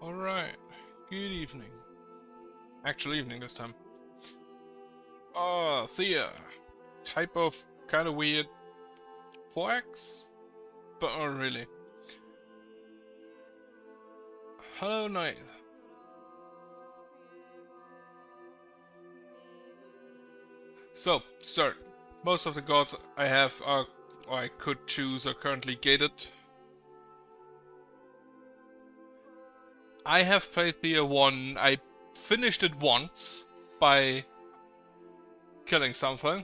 Alright, good evening. Actual evening this time. Thea. Type of kinda weird 4X? But not really. Hello, Knight. So, start. Most of the gods I have are, or I could choose, are currently gated. I have played Thea 1. I finished it once by killing something.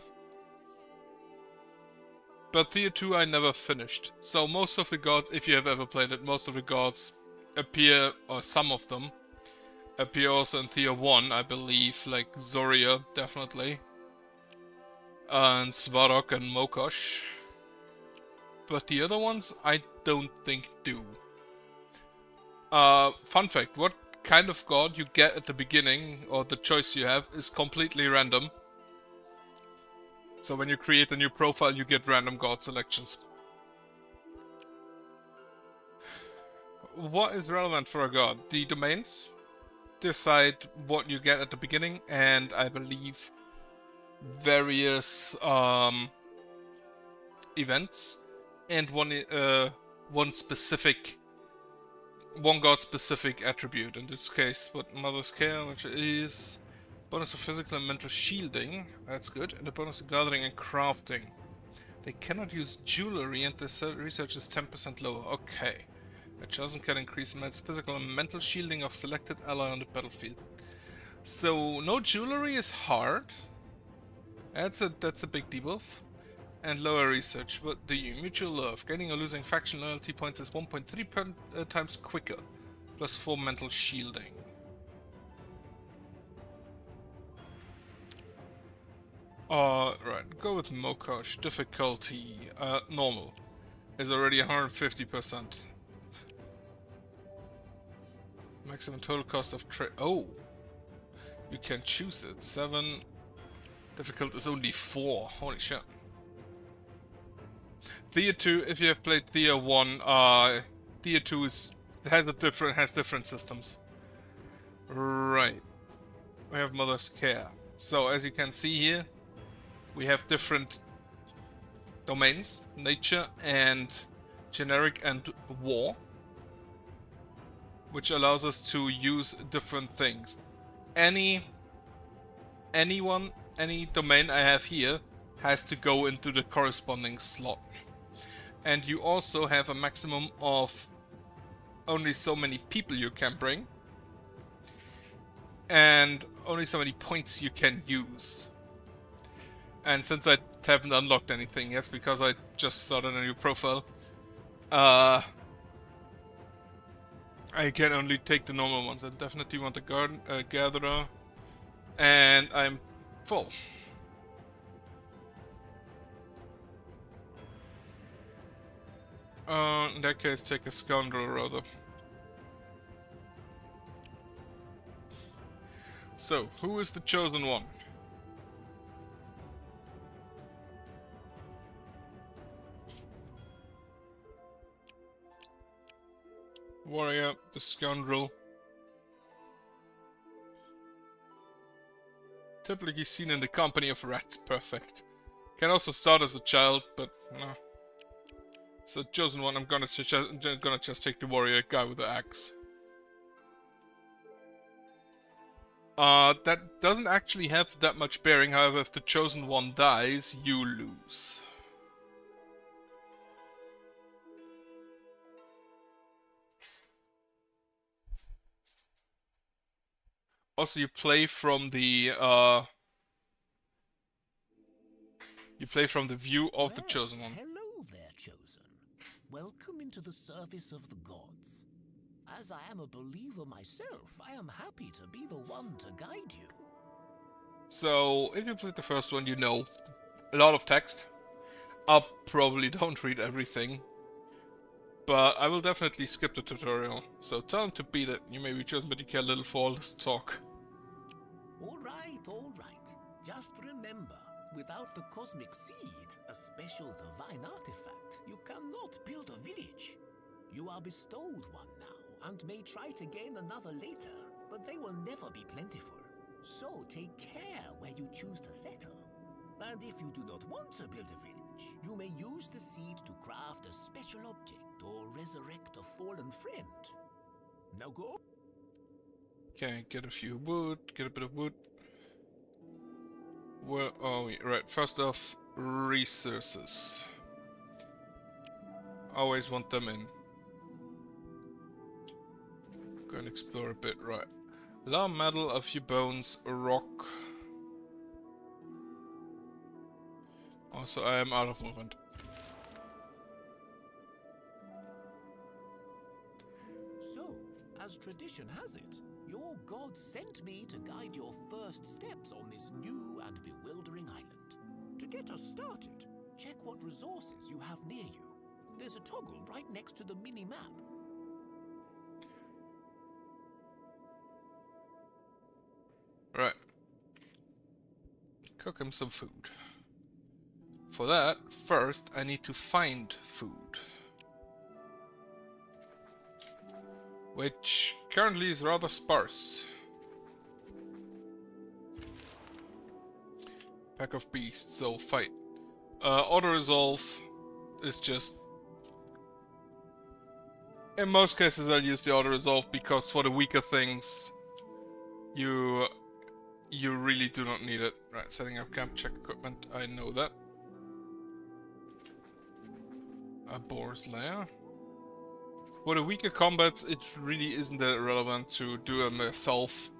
But Thea 2 I never finished. So most of the gods, if you have ever played it, most of the gods appear, or some of them, appear also in Thea 1, I believe, like Zoria, definitely. And Svarok and Mokosh. But the other ones, I don't think do. Fun fact, what kind of god you get at the beginning, or the choice you have, is completely random. So when you create a new profile, you get random god selections. What is relevant for a god? The domains decide what you get at the beginning, and I believe various events, and one specific, one god specific attribute. In this case, what Mother's Care, which is bonus of physical and mental shielding. That's good, and a bonus of gathering and crafting. They cannot use jewelry, and the research is 10% lower. Okay. A chosen can increase physical and mental shielding of selected ally on the battlefield. So no jewelry is hard. That's a big debuff. And lower research. What do you? Mutual love. Gaining or losing faction loyalty points is 1.3 times quicker. Plus 4 mental shielding. Right. Go with Mokosh. Difficulty. Normal. Is already 150%. Maximum total cost of trade. Oh! You can choose it. 7. Difficult is only 4. Holy shit. Thea 2, if you have played Thea 1, Thea 2 has different systems. Right. We have Mother's Care. So as you can see here, we have different domains, nature and generic and war, which allows us to use different things. Any domain I have here has to go into the corresponding slot. And you also have a maximum of only so many people you can bring, and only so many points you can use. And since I haven't unlocked anything yet, because I just started a new profile, I can only take the normal ones. I definitely want the gatherer, and I'm full. In that case, take a scoundrel rather. So, who is the chosen one? Warrior, the scoundrel. Typically seen in the company of rats. Perfect. Can also start as a child, but no. So chosen one, I'm gonna just take the warrior guy with the axe. That doesn't actually have that much bearing. However, if the chosen one dies, you lose. Also, you play from the view of the chosen one. Hello there, chosen. Welcome into the service of the gods. As I am a believer myself, I am happy to be the one to guide you. So, if you played the first one, you know a lot of text. I probably don't read everything, but I will definitely skip the tutorial. So tell him to beat it. You may be chosen, but you care little for all this talk. All right. Just remember, without the cosmic seed, a special divine artifact, you cannot build a village. You are bestowed one now, and may try to gain another later, but they will never be plentiful. So take care where you choose to settle. And if you do not want to build a village, you may use the seed to craft a special object or resurrect a fallen friend. Now go. Okay, get a few wood, get a bit of wood. Where are we? Right, first off, resources. Always want them in. Go and explore a bit, right. Alarm metal, a few bones, a rock. Also, I am out of movement. So, as tradition has it, your god sent me to guide your first steps on this new and bewildering island. To get us started, check what resources you have near you. There's a toggle right next to the mini-map. Right. Cook him some food. For that, first I need to find food. Which currently is rather sparse. Pack of beasts, so fight. Auto-resolve is just... In most cases I'll use the auto-resolve because for the weaker things you really do not need it. Right, setting up camp, check equipment, I know that. A boar's lair. For the weaker combats, it really isn't that relevant to do it myself,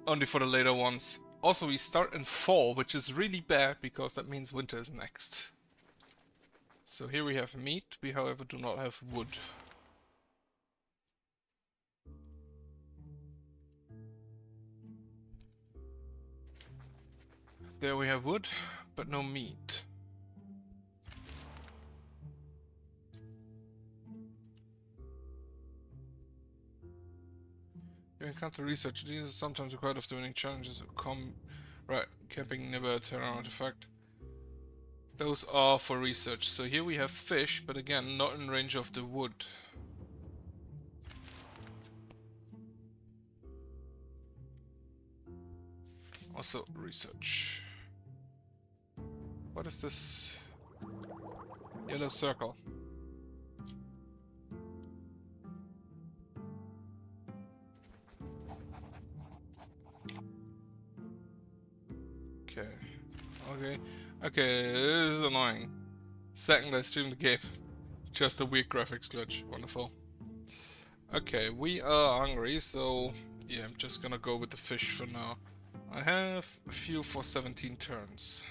only for the later ones. Also, we start in fall, which is really bad, because that means winter is next. So here we have meat, we however do not have wood. There we have wood, but no meat. You encounter research. These are sometimes required after winning challenges. Right, camping nearby a terror artifact. Those are for research. So here we have fish, but again, not in range of the wood. Also, research. What is this? Yellow circle. Okay. Okay. Okay, this is annoying. Second I stream the game. Just a weird graphics glitch. Wonderful. Okay, we are hungry, so yeah, I'm just gonna go with the fish for now. I have a few for 17 turns.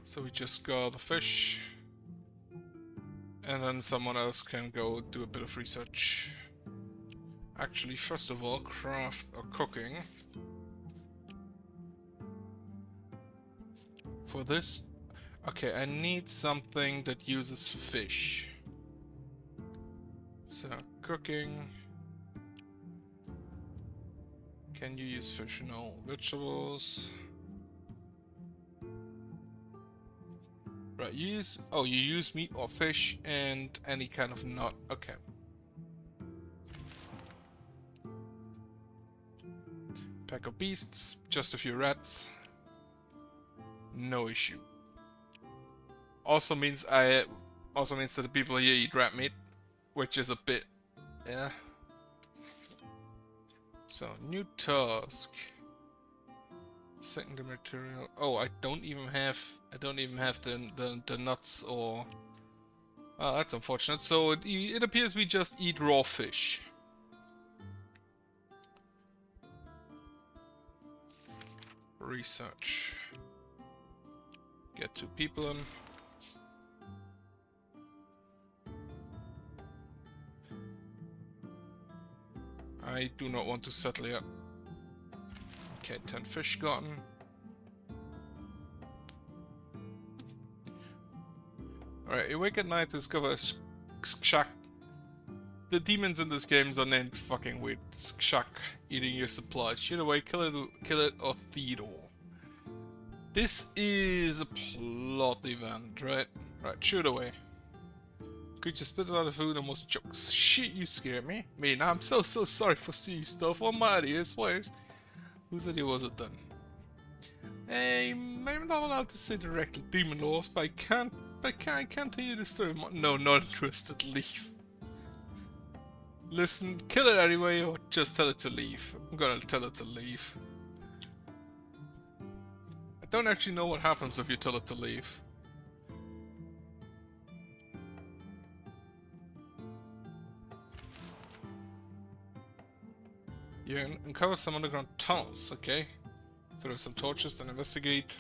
So we just got the fish. And then someone else can go do a bit of research. Actually, first of all, craft or cooking. For this, okay, I need something that uses fish. So, cooking. Can you use fish? No. Vegetables. Right, you use meat or fish and any kind of nut. Okay. Pack of beasts, just a few rats. No issue. Also means that the people here eat rat meat, which is a bit, yeah. So new task. Secondary material. Oh, I don't even have the nuts or. Oh, that's unfortunate. So it appears we just eat raw fish. Research. Get 2 people in. I do not want to settle yet. Okay, 10 fish gotten. Alright, you wake at night to discover a shack. The demons in this game are named fucking weird. Shack, eating your supplies. Shoot away, kill it, or Theodore. This is a plot event, right? Right, shoot away. Creature spit a lot of food and almost chokes. Shit, you scared me. Man, I'm so sorry for seeing stuff. Almighty, I swears. Whose idea was it then? Hey, I'm not allowed to say directly demon laws, but I can't tell you the story. No, not interested. Leave. Listen, kill it anyway, or just tell it to leave. I'm gonna tell it to leave. I don't actually know what happens if you tell it to leave. You uncover some underground tunnels, okay? Throw some torches, then investigate.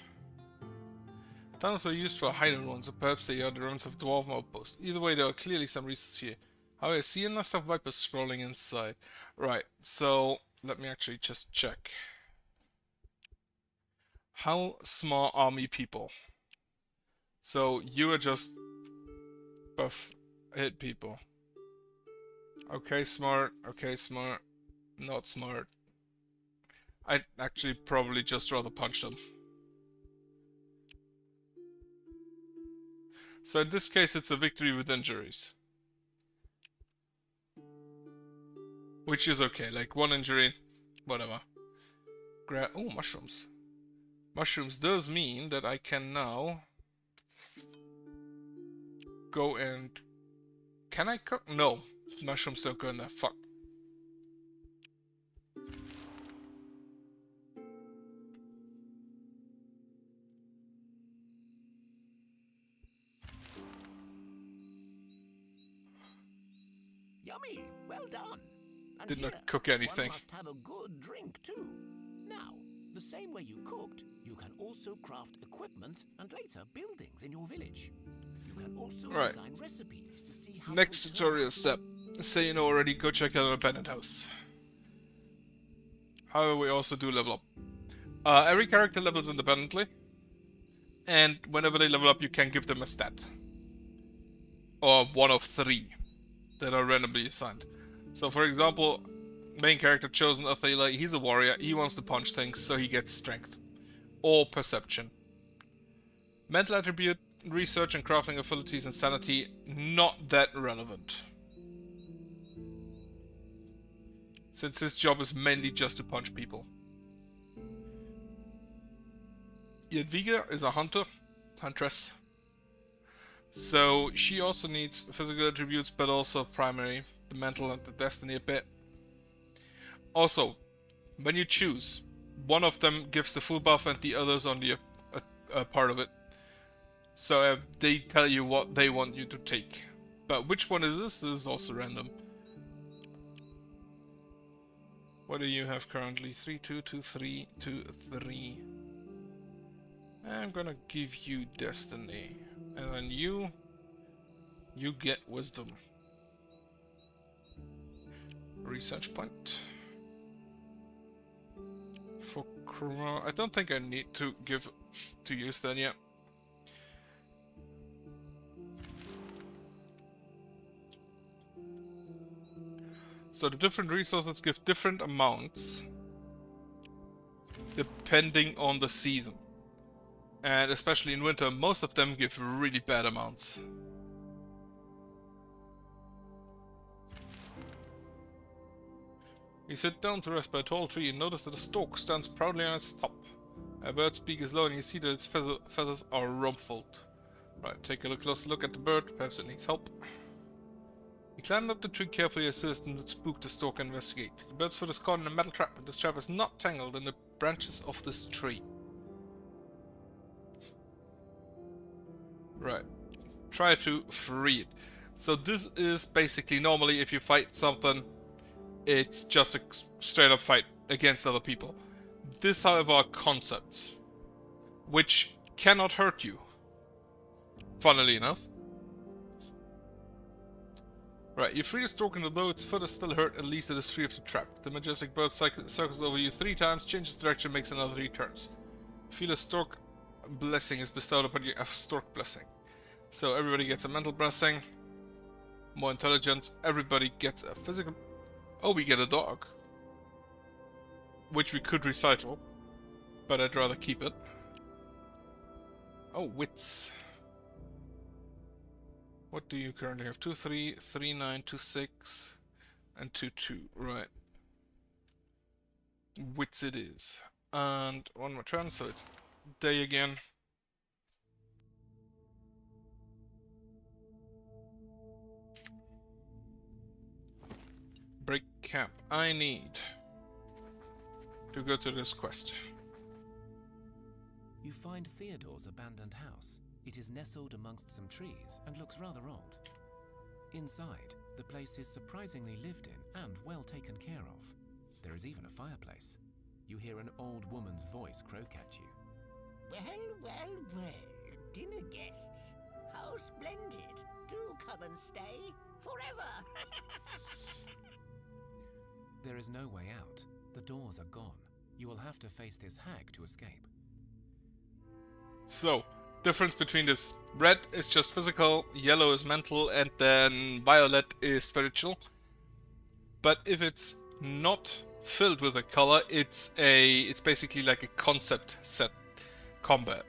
Tunnels are used for hiding ones, or perhaps they are the ruins of dwarven outposts. Either way, there are clearly some reasons here. However, I see a nest of vipers scrolling inside. Right, so let me actually just check. How smart are me people? So you are just buff hit people. Okay, smart. Okay, smart. Not smart. I'd actually probably just rather punch them. So in this case, it's a victory with injuries. Which is okay, like one injury, whatever. Oh, mushrooms. Mushrooms does mean that I can now go and... Can I cook? No. Mushrooms don't go in there. Fuck. Yummy! Well done! And Did not here, cook anything. one must have a good drink too. Now, the same way you cooked, you can also craft equipment and later buildings in your village. You can also design recipes to see how Next tutorial step. Say you know already, go check out an abandoned house. However, we also do level up. Every character levels independently. And whenever they level up, you can give them a stat. Or one of 3 that are randomly assigned. So for example, main character chosen, Thea, he's a warrior, he wants to punch things, so he gets strength. Or perception. Mental attribute, research and crafting abilities, and sanity, not that relevant. Since his job is mainly just to punch people. Jadwiga is a huntress. So she also needs physical attributes, but also primary, the mental and the destiny a bit. Also, when you choose, one of them gives the full buff and the other's only a part of it. So they tell you what they want you to take. But which one is this? This is also random. What do you have currently? 3, 2, 2, 3, 2, 3. I'm gonna give you destiny. And then you get wisdom. Research point. For I don't think I need to use that yet. So the different resources give different amounts depending on the season. And especially in winter, most of them give really bad amounts. You sit down to rest by a tall tree and notice that a stork stands proudly on its top. A bird's beak is low and you see that its feathers are rumpled. Right, take a close look at the bird, perhaps it needs help. You climb up the tree carefully so as to not spook the stork and investigate. The bird's foot is caught in a metal trap and this trap is not tangled in the branches of this tree. Right. Try to free it. So this is basically, normally if you fight something, it's just a straight up fight against other people. This, however, are concepts, which cannot hurt you, funnily enough. Right, you free the stork and although its foot is still hurt, at least it is free of the trap. The majestic bird circles over you 3 times, changes direction, makes another 3 turns. Feel a stork blessing is bestowed upon you, a stork blessing. So everybody gets a mental blessing, more intelligence, everybody gets a physical... Oh, we get a dog. Which we could recycle, but I'd rather keep it. Oh, wits. What do you currently have? 2, 3, 3, 9, 2, 6, and 2, 2. Right. Wits it is. And one more turn, so it's day again. Break camp. I need to go to this quest. You find Theodore's abandoned house. It is nestled amongst some trees and looks rather old. Inside, the place is surprisingly lived in and well taken care of. There is even a fireplace. You hear an old woman's voice croak at you. Well, dinner guests. How splendid. Do come and stay forever. There is no way out. The doors are gone. You will have to face this hag to escape. So, difference between this: red is just physical, yellow is mental, and then violet is spiritual. But if it's not filled with a color, it's basically like a concept set combat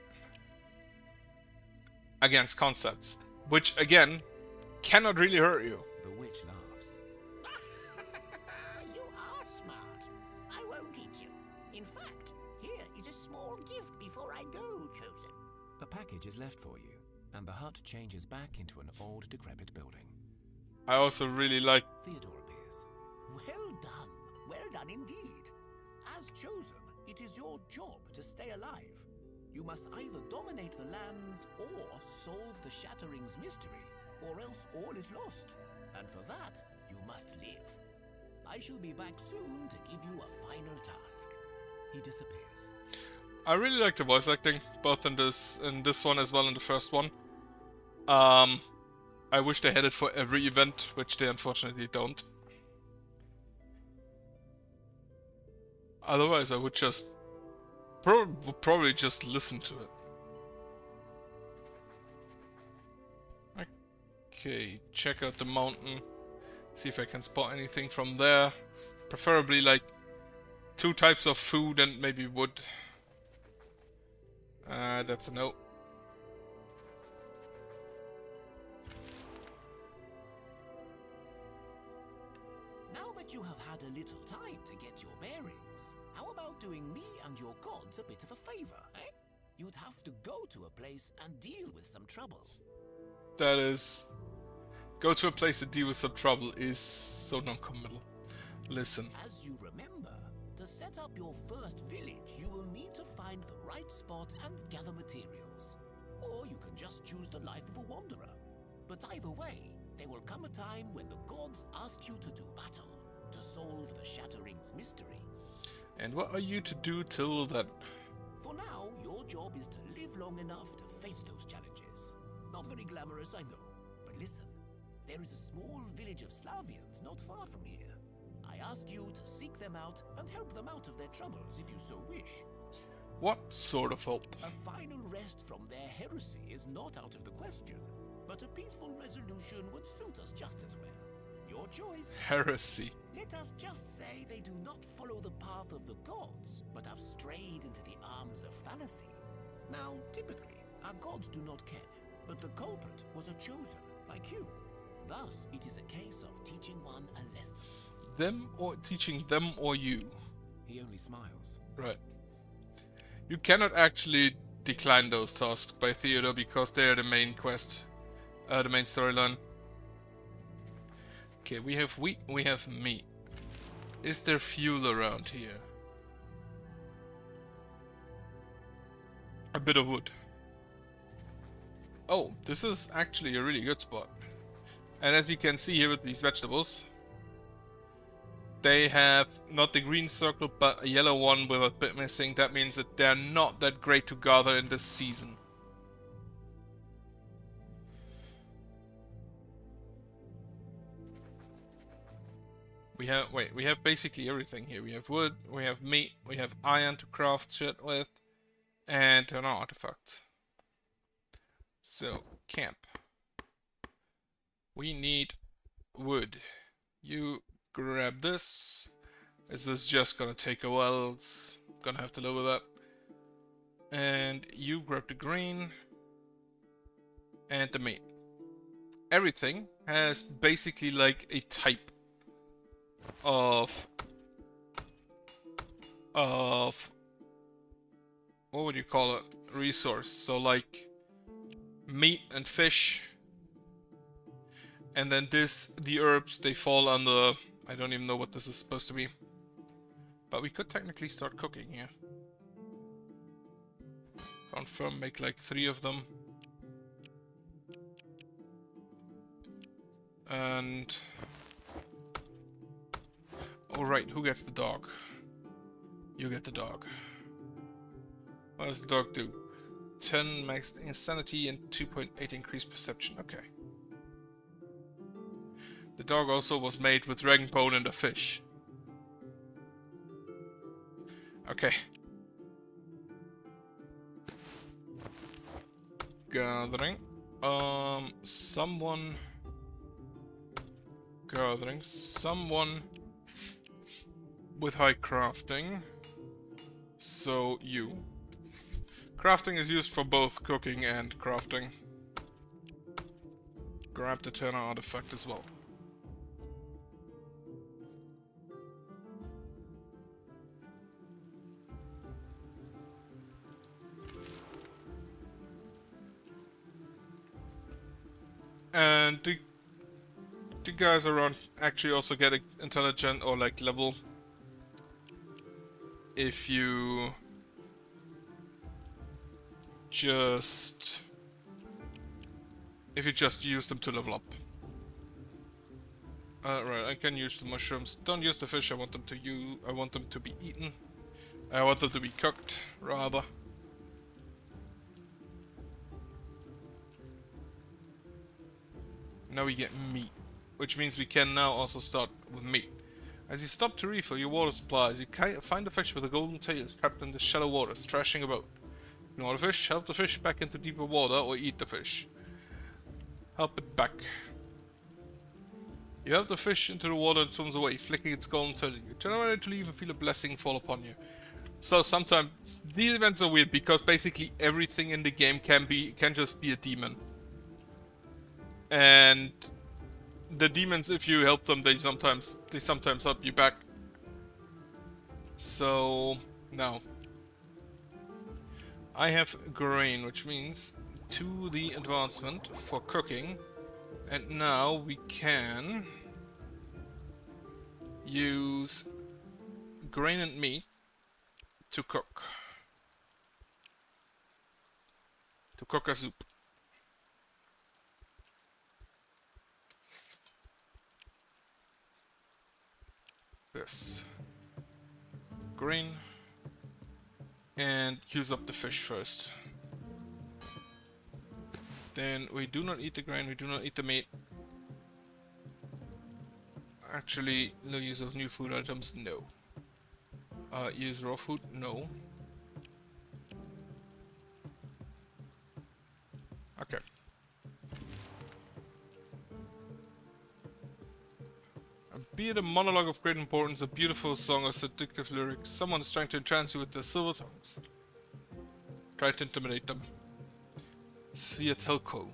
against concepts, which again cannot really hurt you. The witch laughs. You are smart. I won't eat you. In fact, here is a small gift before I go, Chosen. A package is left for you, and the hut changes back into an old, decrepit building. I also really like Theodore appears. Well done indeed. As Chosen, it is your job to stay alive. You must either dominate the lands or solve the Shattering's mystery, or else all is lost. And for that, you must live. I shall be back soon to give you a final task. He disappears. I really like the voice acting, both in this one as well in the first one. I wish they had it for every event, which they unfortunately don't. Otherwise, I would just probably just listen to it. Okay, check out the mountain. See if I can spot anything from there. Preferably like 2 types of food and maybe wood. That's a no. Now that you have had a little time to get your bearings, how about doing me and your gods a bit of a favor, eh? You'd have to go to a place and deal with some trouble. That is... Go to a place to deal with some trouble is so non-committal. Listen. As you remember, to set up your first village, you will need to find the right spot and gather materials. Or you can just choose the life of a wanderer. But either way, there will come a time when the gods ask you to do battle, to solve the Shattering's mystery. And what are you to do till then? For now, your job is to live long enough to face those challenges. Not very glamorous, I know. But listen, there is a small village of Slavians not far from here. I ask you to seek them out and help them out of their troubles if you so wish. What sort of help? A final rest from their heresy is not out of the question, but a peaceful resolution would suit us just as well. Your choice. Heresy. Let us just say they do not follow the path of the gods, but have strayed into the arms of fallacy. Now, typically, our gods do not care, but the culprit was a chosen, like you. Thus, it is a case of teaching one a lesson. Them or teaching them or you? He only smiles. Right. You cannot actually decline those tasks by Theodore because they are the main quest. The main storyline. Okay, we have wheat, we have meat. Is there fuel around here? A bit of wood. Oh, this is actually a really good spot. And as you can see here with these vegetables, they have not the green circle but a yellow one with a bit missing. That means that they're not that great to gather in this season. We have basically everything here. We have wood, we have meat, we have iron to craft shit with, and an artifact. So, camp. We need wood. You grab this. This is just gonna take a while. It's gonna have to live with that. And you grab the green and the meat. everything has basically like a type of what would you call it? Resource. So like meat and fish, and then the herbs, they fall under, I don't even know what this is supposed to be. But we could technically start cooking here. Confirm, make like 3 of them. And... alright, who gets the dog? You get the dog. What does the dog do? 10 max insanity and 2.8 increased perception. Okay. The dog also was made with dragon bone and a fish. Okay. Gathering. Someone... Gathering. Someone... with high crafting. So, you. Crafting is used for both cooking and crafting. Grab the Turner artifact as well. And the guys around actually also get intelligent or like level if you just use them to level up. Right, I can use the mushrooms. Don't use the fish. I want them to be eaten. I want them to be cooked, rather. Now we get meat, which means we can now also start with meat. As you stop to refill your water supplies, you find a fish with a golden tail trapped in the shallow waters, thrashing about. Ignore the fish, help the fish back into deeper water, or eat the fish. Help it back. You help the fish into the water and swims away, flicking its golden tail. You turn around to leave and feel a blessing fall upon you. So sometimes these events are weird because basically everything in the game can just be a demon. And the demons, if you help them, they sometimes help you back. So now I have grain, which means to the advancement for cooking, and now we can use grain and meat to cook a soup. This grain, and use up the fish first. Then we do not eat the grain, we do not eat the meat. Actually, no use of new food items, no. Use raw food, no. Okay. Be it a monologue of great importance, a beautiful song, or seductive lyrics, someone is trying to entrance you with their silver tongues. Try to intimidate them. Sviatelko.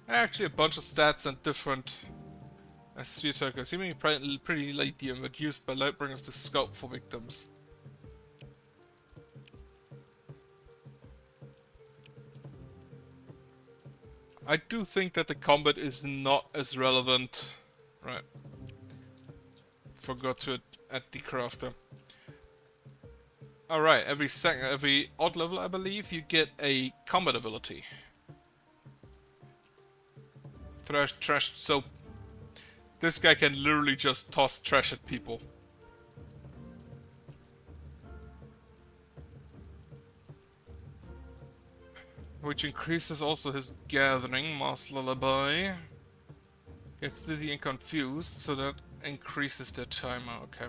Actually, a bunch of stats and different Sviatelko, seemingly pretty late DM, but used by Lightbringers to scout for victims. I do think that the combat is not as relevant. Right. Forgot to add the crafter. Alright, every odd level, I believe, you get a combat ability. Trash, so this guy can literally just toss trash at people. Which increases also his gathering, Mass Lullaby. Gets dizzy and confused, so that increases their timer. Okay.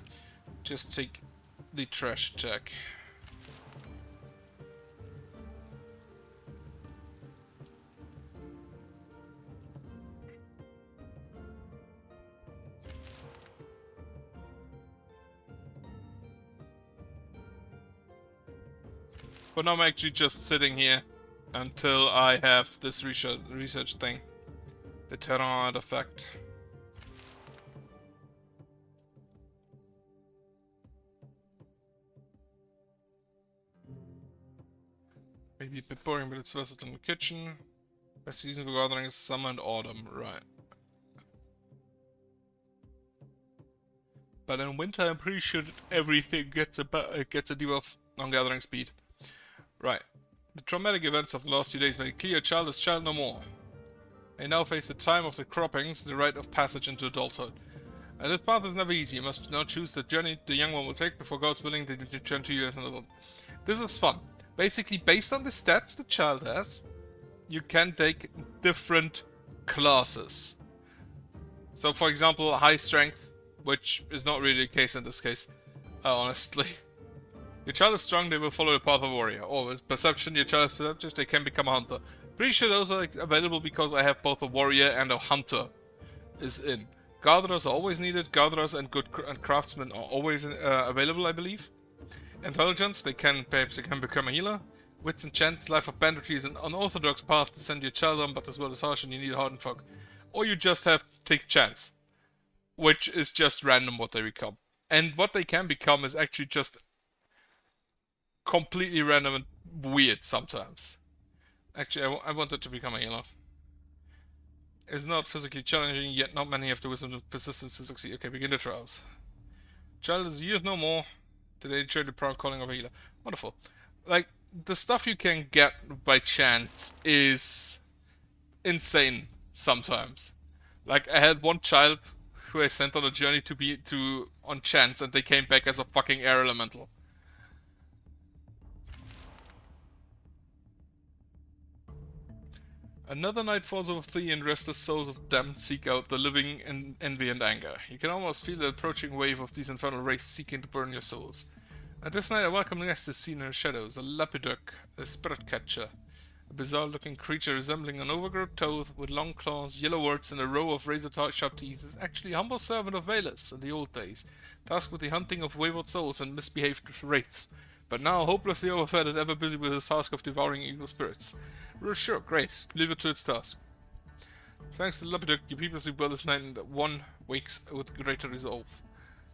Just take the trash attack. But now I'm actually just sitting here until I have this research thing. The Terran effect. Maybe a bit boring, but it's versatile in the kitchen. Best season for gathering is summer and autumn, right. But in winter, I'm pretty sure that everything gets a debuff on gathering speed. Right. The traumatic events of the last few days made it clear a child is child no more. They now face the time of the croppings, the rite of passage into adulthood. And this path is never easy. You must now choose the journey the young one will take before God's willing they return to you as an adult. This is fun. Basically, based on the stats the child has, you can take different classes. So, for example, high strength, which is not really the case in this case, honestly. Your child is strong, they will follow the path of a warrior. Or with perception, your child is perceptive, they can become a hunter. Pretty sure those are available because I have both a warrior and a hunter is in. Gatherers are always needed. Gatherers and good craftsmen are always available, I believe. Intelligence, perhaps they can become a healer. Wits and chance, life of banditry is an unorthodox path to send your child on, but as well as harsh and you need a hardened folk. Or you just have to take chance, which is just random what they become. And what they can become is actually just completely random and weird sometimes. Actually, I wanted to become a healer. It's not physically challenging, yet not many have the wisdom and persistence to succeed. Okay, begin the trials. Child is years no more. Today enjoy the proud calling of a healer. Wonderful. Like, the stuff you can get by chance is insane sometimes. Like, I had one child who I sent on a journey on chance, and they came back as a fucking air elemental. Another night falls over Thea and restless souls of damned seek out the living in envy and anger. You can almost feel the approaching wave of these infernal rays seeking to burn your souls. And this night a welcome guest is seen in the shadows, a leoparduk, a spirit catcher. A bizarre-looking creature resembling an overgrown toad with long claws, yellow words, and a row of razor-sharp teeth is actually a humble servant of Valus in the old days, tasked with the hunting of wayward souls and misbehaved wraiths, but now hopelessly overfed and ever busy with his task of devouring evil spirits. Sure, great. Leave it to its task. Thanks to Leoparduk, your people sleep well this night and one wakes with greater resolve.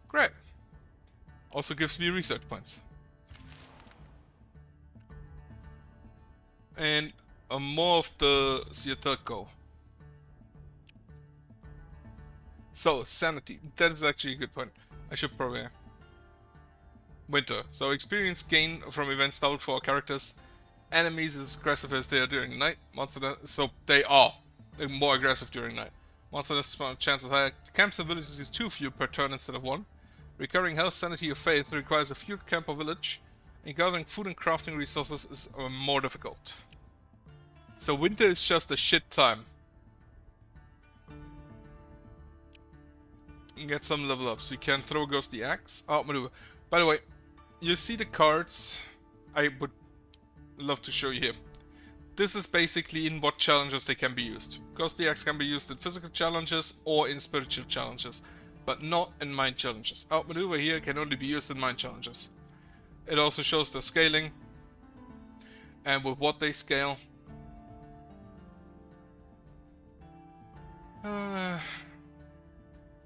Great. Also gives me research points. And more of the Siatelko. So, sanity. That is actually a good point. I should probably... Winter. So, experience gain from events doubled for our characters. Enemies as aggressive as they are during the night. So, they are more aggressive during night. Monster death chances higher. Camps and villages use 2 fuel per turn instead of 1. Recurring health, sanity, or faith requires a fueled camp or village. And gathering food and crafting resources is more difficult. So winter is just a shit time. And get some level ups. We can throw Ghostly Axe. Out maneuver. By the way, you see the cards. I would love to show you here. This is basically in what challenges they can be used. Ghostly Axe can be used in physical challenges or in spiritual challenges, but not in mind challenges. Outmaneuver here can only be used in mind challenges. It also shows the scaling and with what they scale.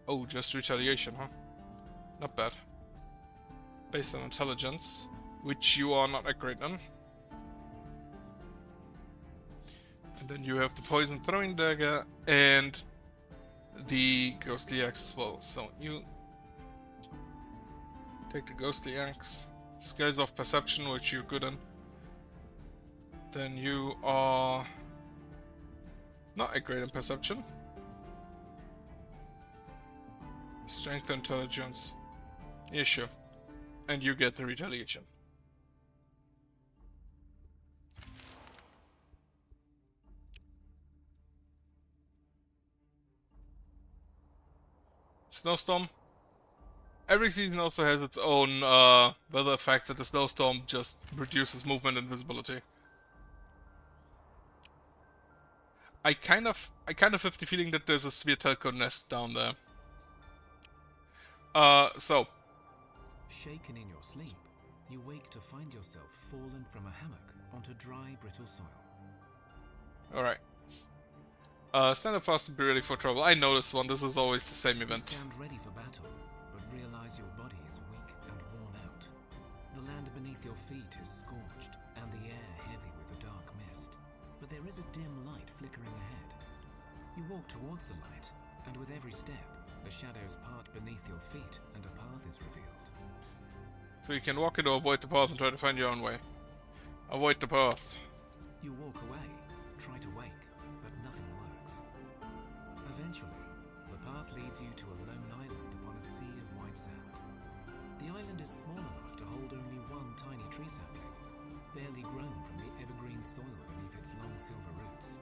Oh, just retaliation, huh? Not bad. Based on intelligence, which you are not that great on. And then you have the poison throwing dagger and the ghostly axe as well. So you take the ghostly axe, scales of perception, which you're good in. Then you are not a great in perception. Strength and intelligence. Yeah, sure. And you get the retaliation. Snowstorm. Every season also has its own weather effects, and the snowstorm just reduces movement and visibility. I kind of have the feeling that there's a Sviatelko nest down there. So. Shaken in your sleep, you wake to find yourself fallen from a hammock onto dry, brittle soil. Alright. Stand up fast and be ready for trouble. I know this one. This is always the same You event. stand ready for battle, but realize your body is weak and worn out. The land beneath your feet is scorched, and the air heavy with a dark mist. But there is a dim light flickering ahead. You walk towards the light, and with every step, the shadows part beneath your feet, and a path is revealed. So you can walk it or avoid the path and try to find your own way. Avoid the path. You walk away, try to wake, but nothing works. Eventually, the path leads you to a lone island upon a sea of white sand. The island is small enough to hold only one tiny tree sapling, barely grown from the evergreen soil beneath its long silver roots.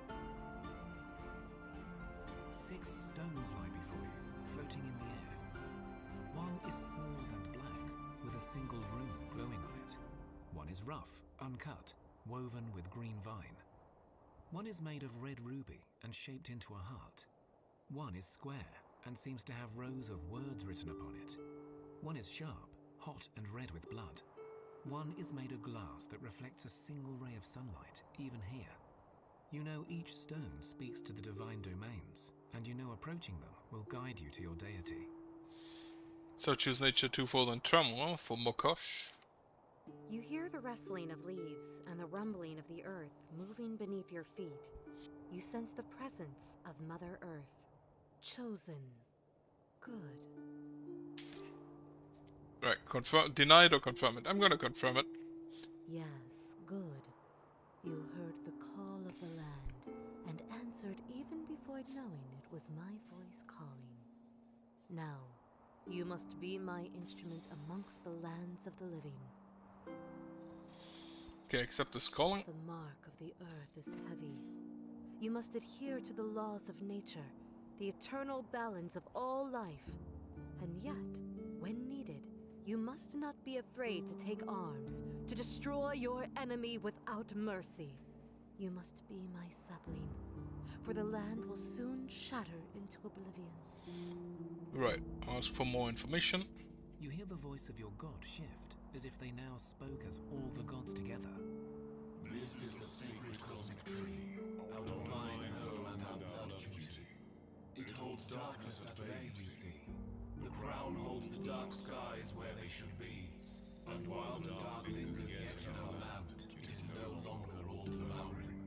6 stones lie before you, floating in the air. One is smooth and black, with a single rune glowing on it. One is rough, uncut, woven with green vine. One is made of red ruby and shaped into a heart. One is square and seems to have rows of words written upon it. One is sharp, hot and red with blood. One is made of glass that reflects a single ray of sunlight, even here. You know each stone speaks to the divine domains, and you know approaching them will guide you to your deity. So choose nature twofold and travel for Mokosh. You hear the rustling of leaves and the rumbling of the earth moving beneath your feet. You sense the presence of Mother Earth. Chosen. Good. Right, confirm, denied or confirm it? I'm gonna confirm it. Yes, good. You heard the call of the land and answered even before knowing it was my voice calling. Now, you must be my instrument amongst the lands of the living. Okay, accept this calling. The mark of the earth is heavy. You must adhere to the laws of nature, the eternal balance of all life. And yet, when needed, you must not be afraid to take arms, to destroy your enemy without mercy. You must be my sapling, for the land will soon shatter into oblivion. Right, ask for more information. You hear the voice of your god shift, as if they now spoke as all the gods together. This is the sacred cosmic tree, our divine home and our blood duty. It holds darkness at bay, we see. The crown holds the dark skies where they should be. And while the dark lingers yet in our land, it is no longer all-devouring.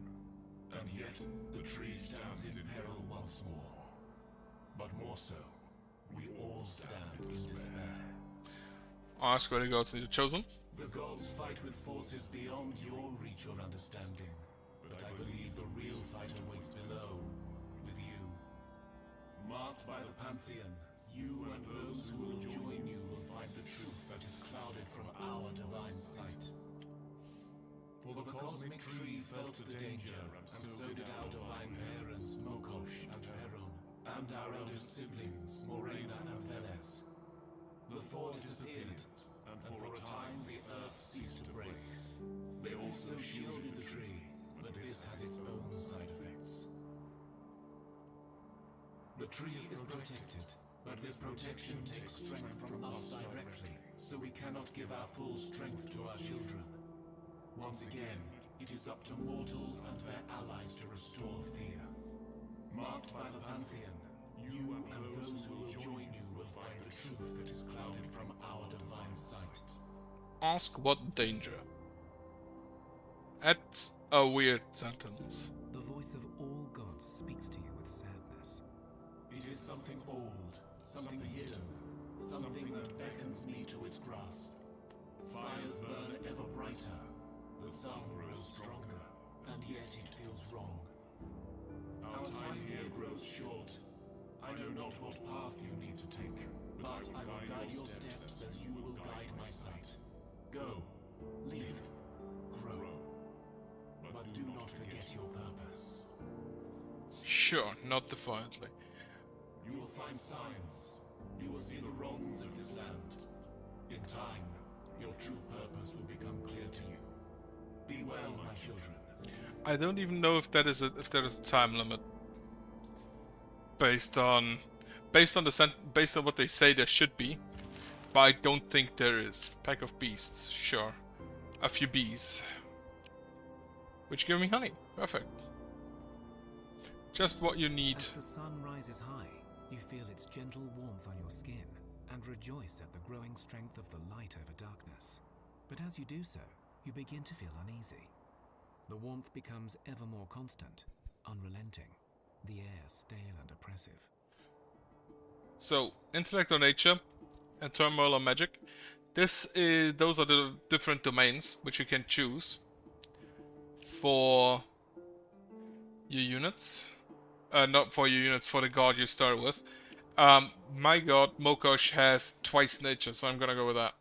And yet, the tree stands in peril once more. But more so, we all stand in despair. Ask where the gods need a chosen. The gods fight with forces beyond your reach or understanding. But I believe the real fight awaits below, with you. Marked by the Pantheon, you and those who will join you will find the truth that is clouded from our divine sight. For the cosmic tree felt the danger, and so did our divine parents, Mokosh and Heron, and our eldest siblings, Morena and Veles. The four disappeared, and for a time the earth ceased to break. They also shielded the tree, but this has its own side effects. The tree is protected, but this protection takes strength from us directly, so we cannot give our full strength to our children. Once again, it is up to mortals and their allies to restore Thea. Marked by the Pantheon, you and those who will join you will find the truth that is clouded from our divine sight. Ask what danger. That's a weird sentence. The voice of all gods speaks to you with sadness. It is something old, something hidden, something that beckons me to its grasp. Fires burn ever brighter, the sun grows stronger, and yet it feels wrong. Our time here grows short. I know not what path you need to take, but I will guide your steps as you will guide my sight. Go, live, grow, but do not forget your purpose. Sure, not defiantly. You will find signs. You will see the wrongs of this land. In time, your true purpose will become clear to you. Be well, my children. I don't even know if that is if there is a time limit. Based on what they say there should be, but I don't think there is. Pack of beasts, sure. A few bees. Which give me honey. Perfect. Just what you need. As the sun rises high, you feel its gentle warmth on your skin and rejoice at the growing strength of the light over darkness. But as you do so, you begin to feel uneasy. The warmth becomes ever more constant, unrelenting, the air stale and oppressive. So, intellect or nature, and turmoil or magic. Those are the different domains which you can choose for your units. Not for your units, for the god you start with. My god, Mokosh, has twice nature, so I'm gonna go with that.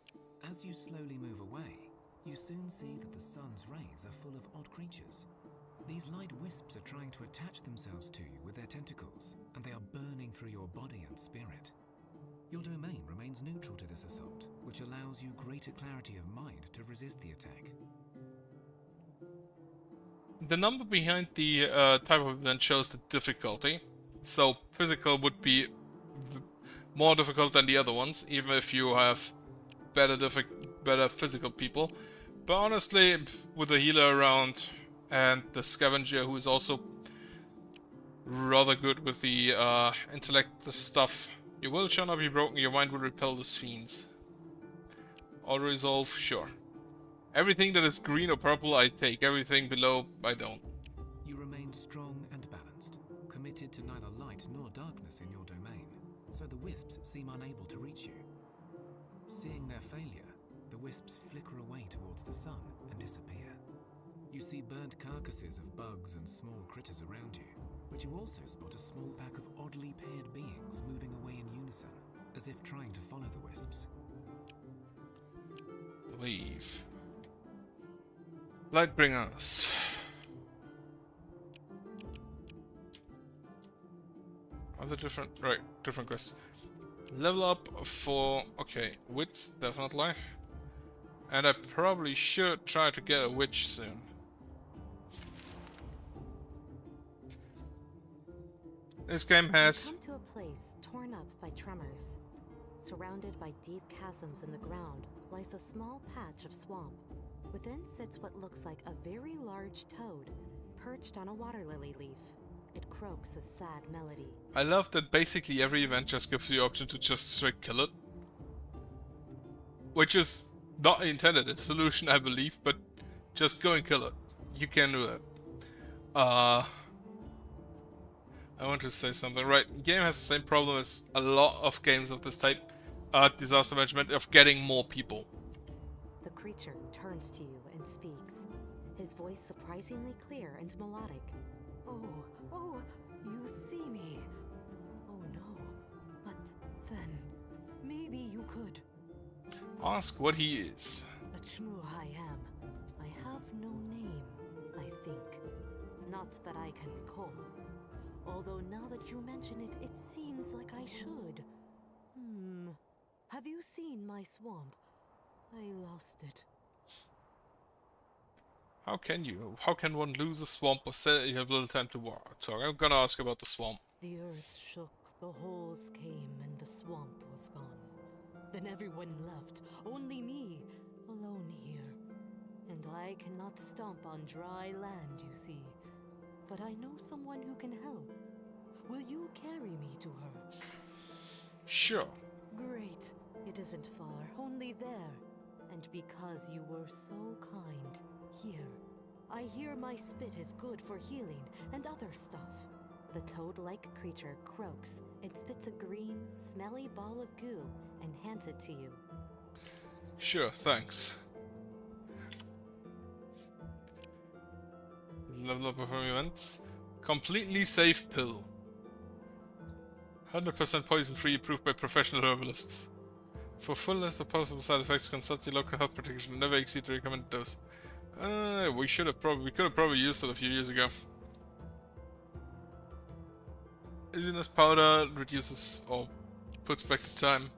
As you slowly move away, you soon see that the sun's rays are full of odd creatures. These light wisps are trying to attach themselves to you with their tentacles, and they are burning through your body and spirit. Your domain remains neutral to this assault, which allows you greater clarity of mind to resist the attack. The number behind the type of event shows the difficulty. So physical would be more difficult than the other ones, even if you have better physical people. But honestly, with a healer around and the scavenger, who is also rather good with the intellect stuff, your will shall not be broken, your mind will repel these fiends. Auto resolve, sure. Everything that is green or purple I take, everything below I don't. You remain strong and balanced, committed to neither light nor darkness in your domain, so the wisps seem unable to reach you. Seeing their failure, the wisps flicker away towards the sun and disappear. You see burnt carcasses of bugs and small critters around you, but you also spot a small pack of oddly paired beings moving away in unison, as if trying to follow the wisps. Leave. Lightbringers. Other different quests. Level up for, okay, wits, definitely. And I probably should try to get a witch soon. This game has... Come to a place torn up by tremors. Surrounded by deep chasms in the ground lies a small patch of swamp. Within sits what looks like a very large toad, perched on a water lily leaf. It croaks a sad melody. I love that basically every event just gives you the option to just straight kill it. Which is not intended a solution, I believe, but just go and kill it. You can do that. I want to say something. Right, game has the same problem as a lot of games of this type. Disaster management, of getting more people. The creature turns to you and speaks, his voice surprisingly clear and melodic. Oh, you see me. Oh no, but then, maybe you could. Ask what he is. A Chmu I am. I have no name, I think. Not that I can recall. Although now that you mention it, it seems like I should. Have you seen my swamp? I lost it. How can you? How can one lose a swamp or say you have little time to talk? I'm gonna ask about the swamp. The earth shook, the holes came, and the swamp was gone. Then everyone left, only me, alone here. And I cannot stomp on dry land, you see. But I know someone who can help. Will you carry me to her? Sure. Great. It isn't far, only there. And because you were so kind, here. I hear my spit is good for healing and other stuff. The toad-like creature croaks and spits a green, smelly ball of goo and hands it to you. Sure, thanks. Level up performing events. Completely safe pill. 100% poison free, approved by professional herbalists. For full list of possible side effects, consult your local health practitioner. Never exceed the recommended dose. We could have probably used it a few years ago. Dizziness powder reduces or puts back the time.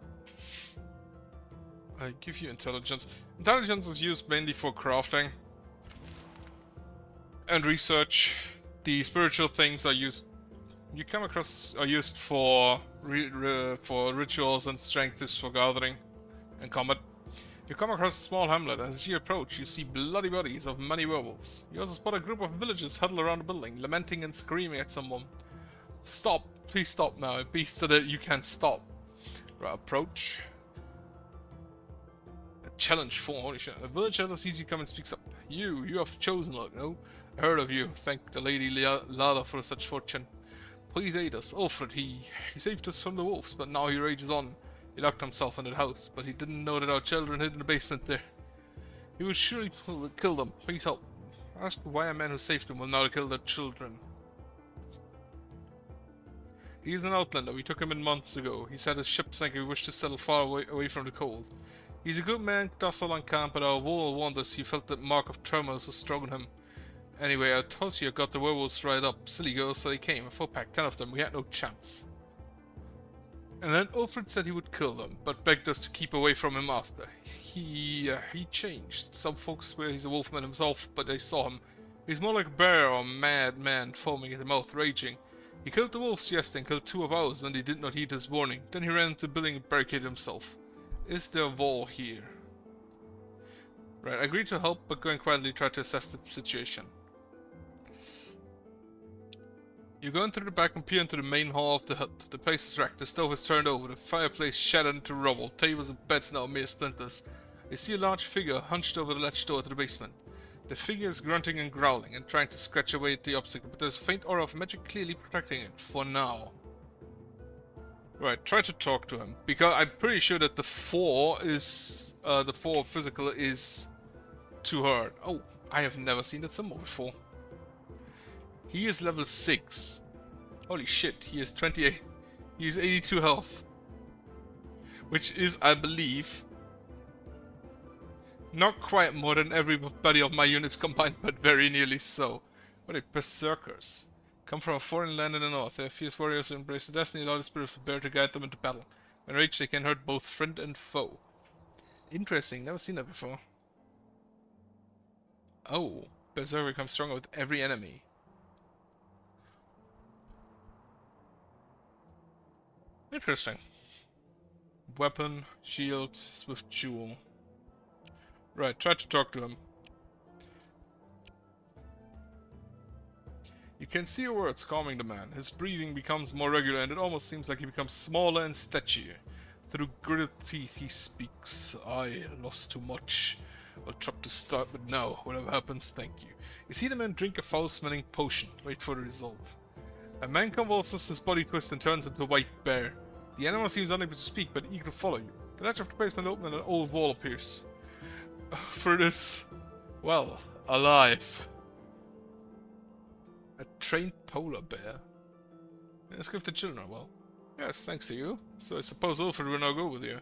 I give you intelligence. Intelligence is used mainly for crafting and research. The spiritual things are used. You come across are used for rituals, and strength is for gathering and combat. You come across a small hamlet, and as you approach, you see bloody bodies of many werewolves. You also spot a group of villagers huddled around a building, lamenting and screaming at someone. Stop! Please stop now. A beast so that you can't stop. Right, approach. A challenge for holy shit. A village elder sees you come and speaks up. You have the chosen lot, no? I heard of you. Thank the Lady Lada for such fortune. Please aid us. Ulfred, he saved us from the wolves, but now he rages on. He locked himself in that house, but he didn't know that our children hid in the basement there. He would surely kill them. Please help. Ask why a man who saved them will now kill their children. He is an outlander. We took him in months ago. He said his ship sank and he wished to settle far away from the cold. He's a good man, docile and calm, but our war wonders he felt the mark of turmoil so strong on him. Anyway, our Tosia got the werewolves right up. Silly girls, so they came. A 4-pack, 10 of them. We had no chance. And then Ulfred said he would kill them, but begged us to keep away from him after. He changed. Some folks swear he's a wolfman himself, but they saw him. He's more like a bear or a mad man, foaming at the mouth, raging. He killed the wolves yesterday and killed 2 of ours when they did not heed his warning. Then he ran into the building and barricaded himself. Is there a wall here? Right, I agreed to help, but going quietly try to assess the situation. You go into the back and peer into the main hall of the hut. The place is wrecked, the stove is turned over, the fireplace shattered into rubble, tables and beds now mere splinters. You see a large figure hunched over the latched door to the basement. The figure is grunting and growling and trying to scratch away at the obstacle, but there's a faint aura of magic clearly protecting it, for now. Right, try to talk to him, because I'm pretty sure that the 4 is, the 4 physical is too hard. Oh, I have never seen that symbol before. He is level 6. Holy shit, he is 28. He is 82 health. Which is, I believe, not quite more than everybody of my units combined, but very nearly so. What are they? Berserkers. Come from a foreign land in the north. They are fierce warriors who embrace the destiny and allow the spirit of the bear to guide them into battle. When raged, they can hurt both friend and foe. Interesting, never seen that before. Oh, Berserker becomes stronger with every enemy. Interesting. Weapon, shield, swift jewel. Right, try to talk to him. You can see your words calming the man. His breathing becomes more regular and it almost seems like he becomes smaller and stretchier. Through gritted teeth he speaks. I lost too much. I'll try to start with now. Whatever happens, thank you. You see the man drink a foul-smelling potion. Wait for the result. A man convulses, his body twists and turns into a white bear. The animal seems unable to speak, but eager to follow you. The latch of the basement opens and an old wall appears. For this, well, alive. A trained polar bear. Let's give the children a well. Yes, thanks to you. So I suppose Ulfred will now go with you.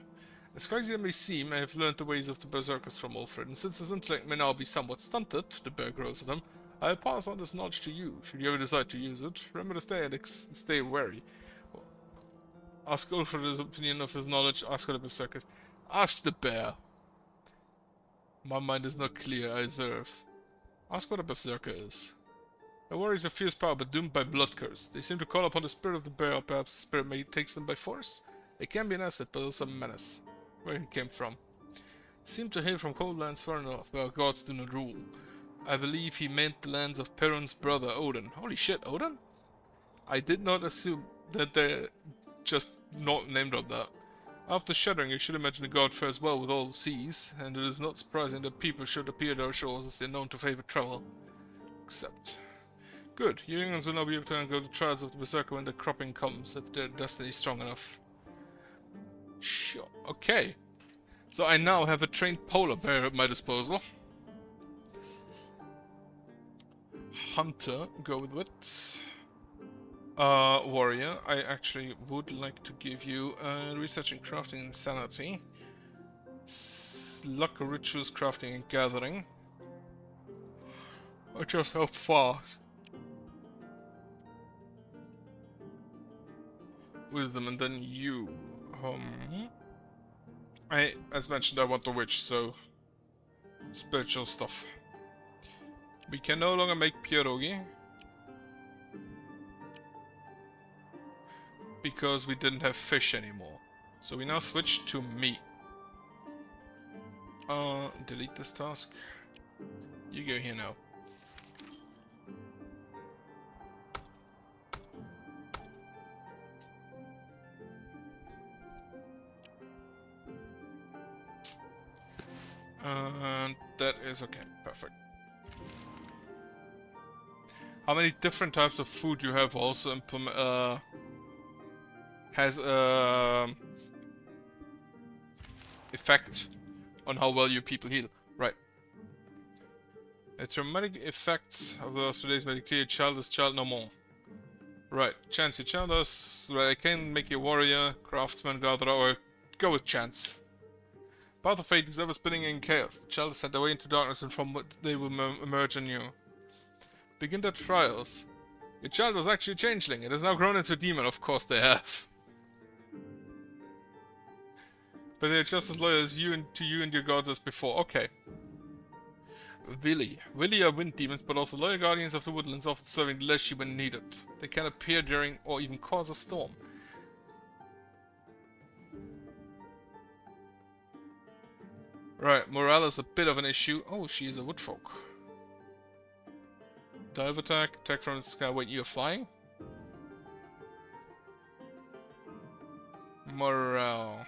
As crazy as it may seem, I have learned the ways of the berserkers from Ulfred, and since his intellect may now be somewhat stunted, the bear grows at him, I'll pass on this knowledge to you, should you ever decide to use it. Remember to stay wary. Ask Ulfred his opinion of his knowledge, ask other berserkers. Ask the bear. My mind is not clear, I observe. Ask what a berserker is. A warrior is a fierce power, but doomed by blood curse. They seem to call upon the spirit of the bear, or perhaps the spirit may takes them by force. It can be an asset, but also a menace. Where he came from. Seemed to hail from cold lands far north, where gods do not rule. I believe he meant the lands of Perun's brother, Odin. Holy shit, Odin? I did not assume that they're just not named of that. After shuddering, you should imagine the god fares well with all the seas, and it is not surprising that people should appear at our shores as they are known to favor travel. Except... Good, you young'uns will now be able to go the trials of the berserker when the cropping comes, if their destiny is strong enough. Sure, okay. So I now have a trained polar bear at my disposal. Hunter, go with it. Warrior, I actually would like to give you research and crafting insanity. Luck, rituals, crafting and gathering. Or just how fast. Wisdom, and then you. As mentioned, I want the witch, so spiritual stuff. We can no longer make pierogi because we didn't have fish anymore. So we now switch to meat. Delete this task. You go here now. And that is okay. Perfect. How many different types of food you have also implement has effect on how well your people heal. Right. A traumatic effect of those today's medically child is child no more. Right, chance your child does. Right, I can make you a warrior, craftsman, gatherer, or go with chance. Path of fate is ever spinning in chaos. The child is sent away into darkness, and from what they will emerge anew. Begin their trials. Your child was actually a changeling. It has now grown into a demon. Of course they have. But they're just as loyal as you and to you and your gods as before. Okay. Willy. Willy are wind demons, but also loyal guardians of the woodlands, often serving the Leshy when needed. They can appear during or even cause a storm. Right, morale is a bit of an issue. Oh, she's a woodfolk. Dive attack, attack from the sky. Wait, you're flying? Morale.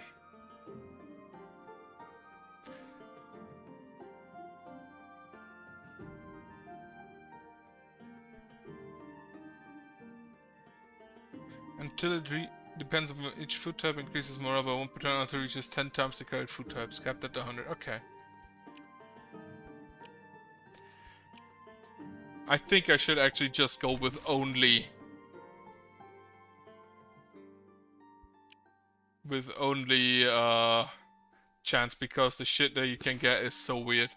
Until it depends on each food type, increases morale by 1% until it reaches 10 times the current food types, capped at 100. Okay. I think I should actually just go with only... chance, because the shit that you can get is so weird.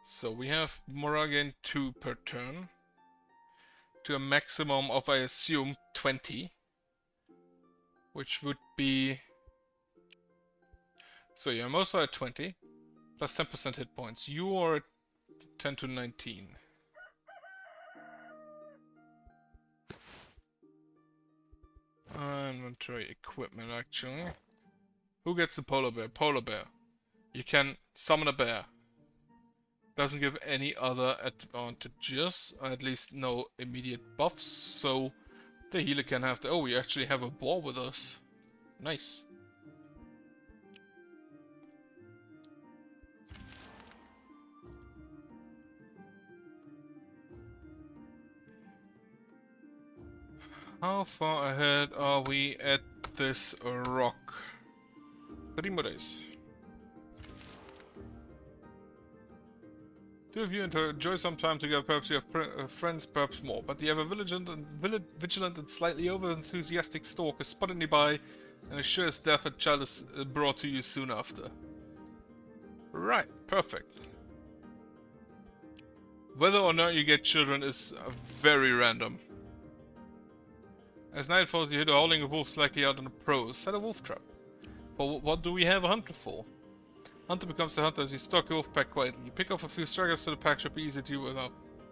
So we have morale gain 2 per turn. To a maximum of, I assume, 20. Which would be... So yeah, most are at 20. Plus 10% hit points. You are at 10 to 19. Inventory equipment, actually. Who gets the polar bear? Polar bear. You can summon a bear. Doesn't give any other advantages, or at least no immediate buffs, so the healer can have the... Oh, we actually have a boar with us. Nice. How far ahead are we at this rock? 3 more days. Two of you enjoy some time together, perhaps you have friends, perhaps more, but the ever vigilant and slightly over-enthusiastic stalk is spotted nearby and assures death a child is brought to you soon after. Right, perfect. Whether or not you get children is very random. As night falls, you hear the howling of wolves likely out on the prowess. Set a wolf trap. But what do we have a hunter for? Hunter becomes the hunter as you stalk the wolf pack quietly. You pick off a few stragglers so the pack should be easy to deal with.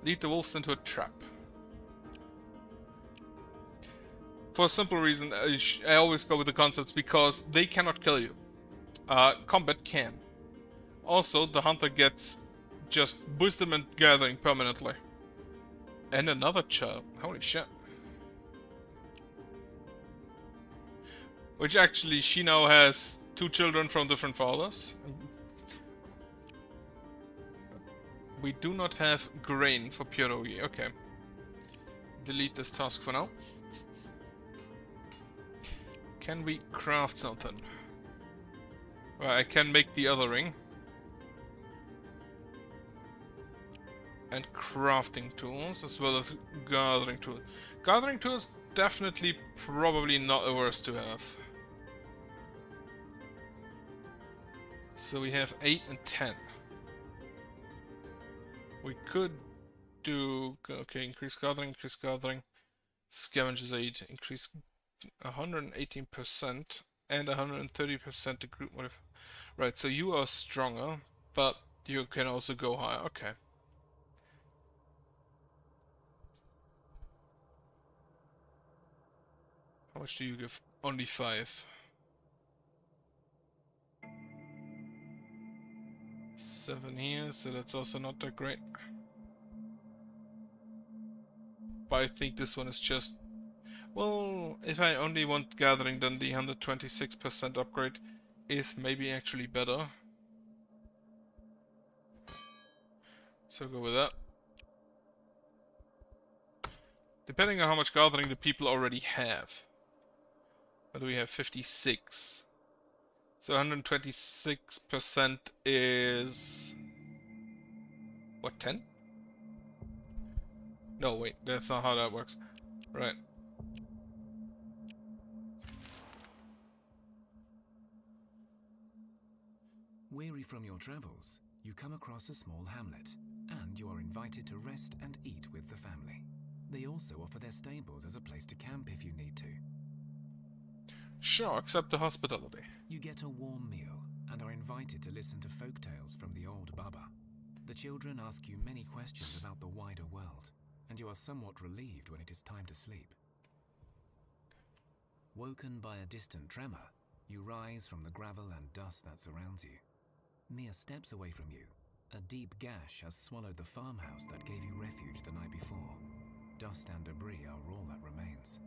Lead the wolves into a trap. For a simple reason, I always go with the concepts because they cannot kill you. Combat can. Also, the hunter gets just wisdom and gathering permanently. And another child. Holy shit. Which actually, she now has 2 children from different fathers. We do not have grain for pierogi. Okay. Delete this task for now. Can we craft something? Well, I can make the other ring. And crafting tools, as well as gathering tools. Gathering tools, definitely probably not the worst to have. So we have 8 and 10. We could do... Okay, increase gathering, scavengers 8, increase 118% and 130% to group modifier. Right, so you are stronger, but you can also go higher. Okay. How much do you give? Only 5. 7 here, so that's also not that great. But I think this one is just... Well, if I only want gathering, then the 126% upgrade is maybe actually better. So go with that. Depending on how much gathering the people already have. What do we have? 56. So 126% is... what, 10? No, wait, that's not how that works. Right. Weary from your travels, you come across a small hamlet, and you are invited to rest and eat with the family. They also offer their stables as a place to camp if you need to. Sure, accept the hospitality. You get a warm meal and are invited to listen to folk tales from the old Baba. The children ask you many questions about the wider world, and you are somewhat relieved when it is time to sleep. Woken by a distant tremor, you rise from the gravel and dust that surrounds you. Mere steps away from you, a deep gash has swallowed the farmhouse that gave you refuge the night before. Dust and debris are all that remains.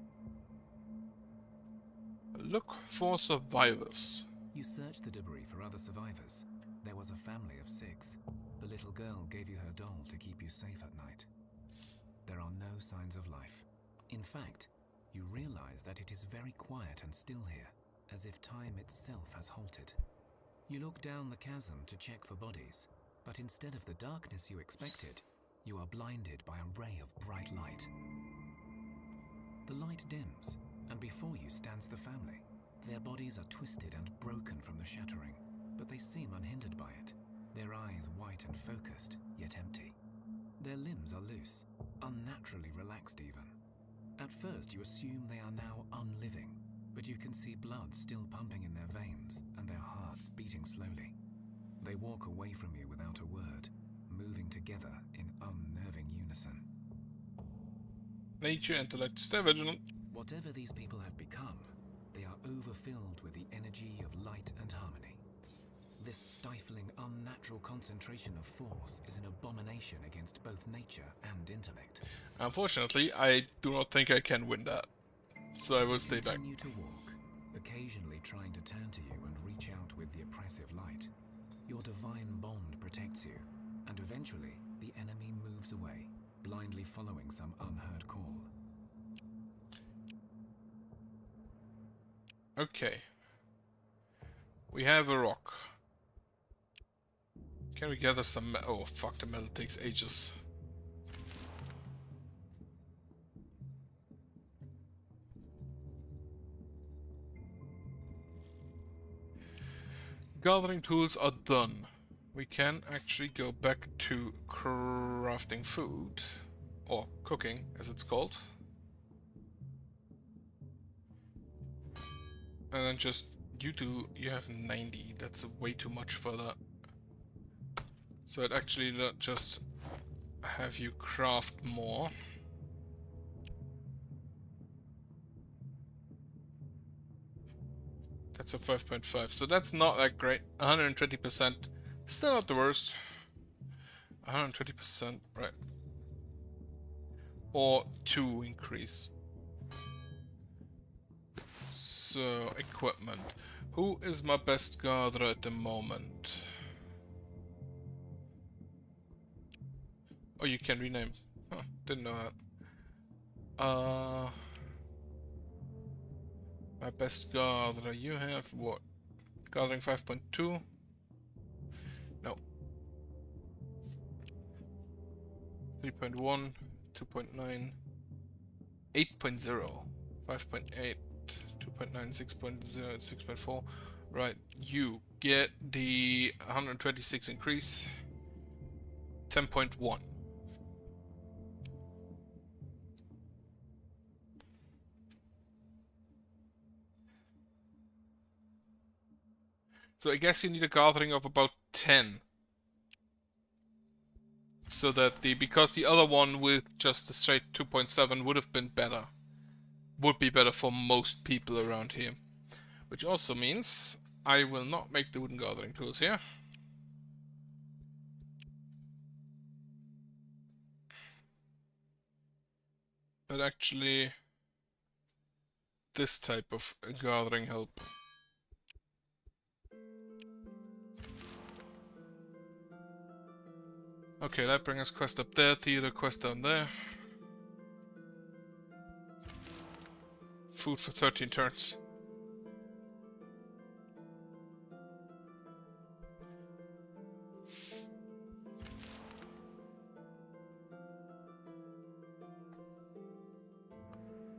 Look for survivors. You search the debris for other survivors. There was a family of 6. The little girl gave you her doll to keep you safe at night. There are no signs of life. In fact, you realize that it is very quiet and still here, as if time itself has halted. You look down the chasm to check for bodies, but instead of the darkness you expected, you are blinded by a ray of bright light. The light dims, and before you stands the family. Their bodies are twisted and broken from the shattering, but they seem unhindered by it, their eyes white and focused, yet empty. Their limbs are loose, unnaturally relaxed even. At first you assume they are now unliving, but you can see blood still pumping in their veins and their hearts beating slowly. They walk away from you without a word, moving together in unnerving unison. Nature, intellect, stay vigilant. Whatever these people have become, they are overfilled with the energy of light and harmony. This stifling, unnatural concentration of force is an abomination against both nature and intellect. Unfortunately, I do not think I can win that. So I will stay back. Continue to walk, occasionally trying to turn to you and reach out with the oppressive light. Your divine bond protects you, and eventually the enemy moves away, blindly following some unheard call. Okay. We have a rock. Can we gather some oh fuck, the metal takes ages. Gathering tools are done. We can actually go back to crafting food. Or cooking, as it's called. And then just, you have 90, that's way too much for that. So I'd actually just have you craft more. That's a 5.5, so that's not that great. 120%, still not the worst. 120%, right. Or 2 increase. So, equipment. Who is my best gatherer at the moment? Oh, you can rename. Huh, didn't know that. My best gatherer. You have what? Gathering 5.2? No. 3.1, 2.9, 8.0, 5.8. 2.9, 6.0, 6.4. Right, you get the 126 increase. 10.1. So I guess you need a gathering of about 10. So that because the other one with just a straight 2.7 would have been better. Would be better for most people around here. Which also means I will not make the wooden gathering tools here. But actually this type of gathering help. Okay, that brings us quest up there, theater quest down there. Food for 13 turns.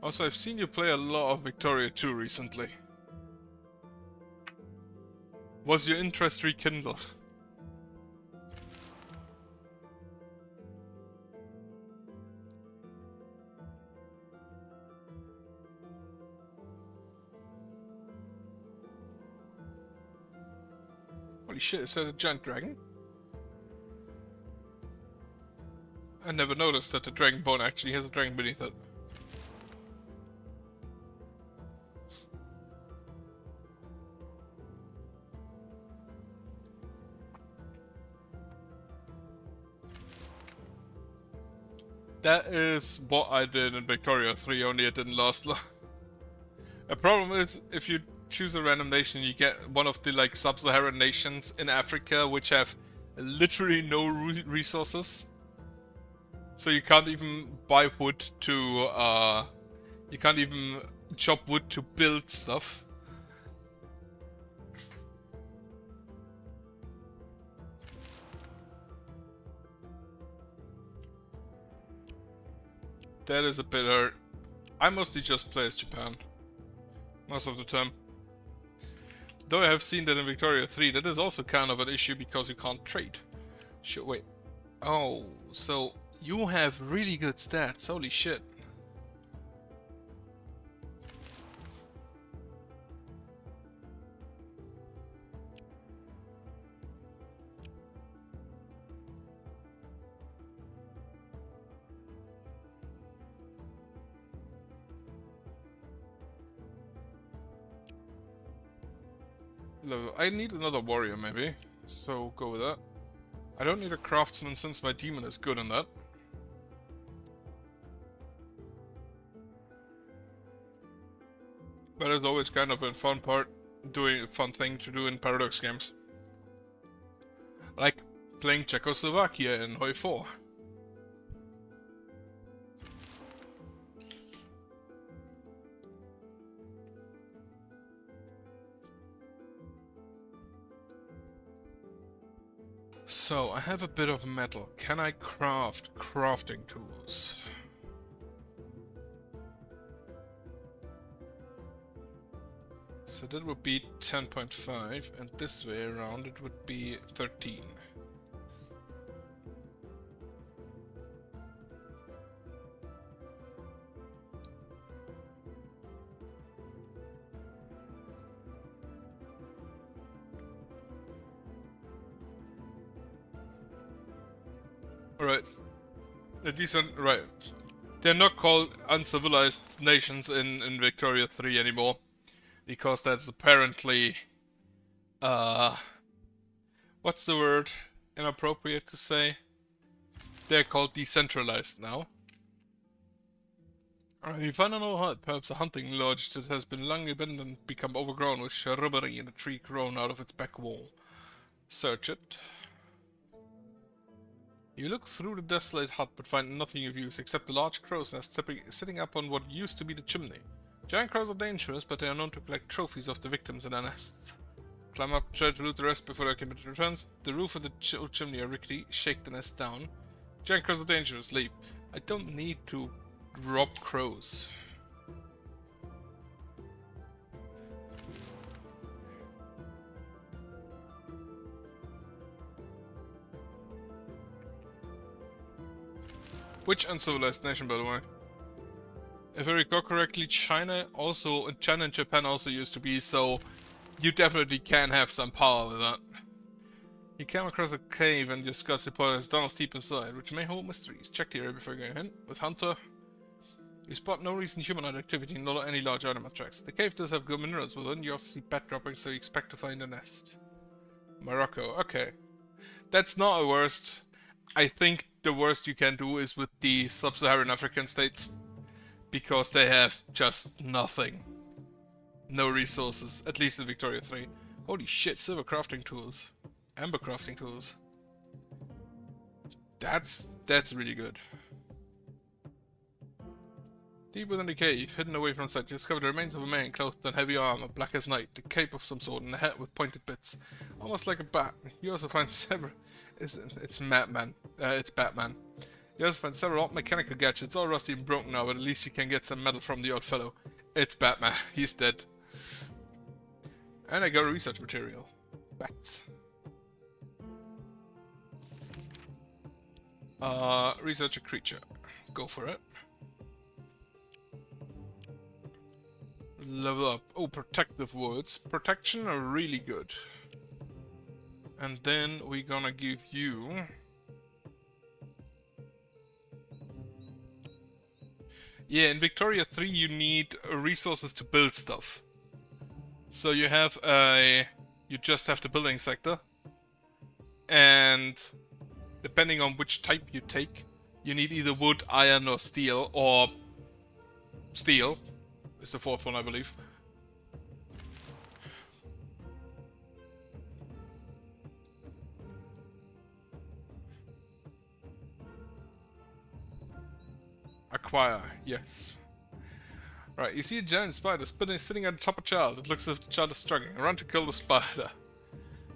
Also, I've seen you play a lot of Victoria 2 recently. Was your interest rekindled? Holy shit, is that a giant dragon? I never noticed that the dragon bone actually has a dragon beneath it. That is what I did in Victoria 3, only it didn't last long. The problem is, if you choose a random nation, you get one of the like sub-Saharan nations in Africa which have literally no resources. So you can't even buy wood to, you can't even chop wood to build stuff. That is a bit hard. I mostly just play as Japan. Most of the time. Though I have seen that in Victoria 3, that is also kind of an issue because you can't trade. Shit, wait. Oh, so you have really good stats, holy shit. I need another warrior maybe, so go with that. I don't need a craftsman since my demon is good in that. But it's always kind of a fun part, doing a fun thing to do in Paradox games. Like playing Czechoslovakia in Hoi 4. So, I have a bit of metal. Can I craft crafting tools? So that would be 10.5, and this way around it would be 13. Alright. A decent... Right. They're not called uncivilized nations in Victoria 3 anymore. Because that's apparently... what's the word inappropriate to say? They're called decentralized now. Alright, you find an old hut, perhaps a hunting lodge that has been long abandoned, become overgrown with shrubbery and a tree grown out of its back wall. Search it. You look through the desolate hut but find nothing of use except a large crow's nest sitting up on what used to be the chimney. Giant crows are dangerous, but they are known to collect trophies of the victims in their nests. Climb up, try to loot the rest before their competitor returns. The roof of the old chimney are rickety, shake the nest down. Giant crows are dangerous, leave. I don't need to rob crows. Which uncivilized nation, by the way? If I recall correctly, China and Japan also used to be, so you definitely can have some power with that. You came across a cave and your scouts report has tunnels deep inside, which may hold mysteries. Check the area before going in. With Hunter, you spot no recent humanoid activity, nor any large item tracks. The cave does have good minerals within. You also see bat droppings, so you expect to find a nest. Morocco, okay. That's not a worst. I think the worst you can do is with the sub-Saharan African states. Because they have just nothing. No resources, at least in Victoria 3. Holy shit, silver crafting tools. Amber crafting tools. That's really good. Deep within the cave, hidden away from sight, you discover the remains of a man clothed in heavy armor, black as night, a cape of some sort, and a hat with pointed bits, almost like a bat. You also find several. It's Batman. It's Batman. You also find several odd mechanical gadgets, all rusty and broken now, but at least you can get some metal from the odd fellow. It's Batman. He's dead. And I got a research material. Bats. Research a creature. Go for it. Level up. Oh, protective words. Protection are really good. And then we're gonna give you... Yeah, in Victoria 3 you need resources to build stuff. So you have a... You just have the building sector. And depending on which type you take, you need either wood, iron, or steel, or... Steel. Is the fourth one, I believe. Acquire, yes. Right, you see a giant spider sitting at the top of a child. It looks as if the child is struggling. Run to kill the spider.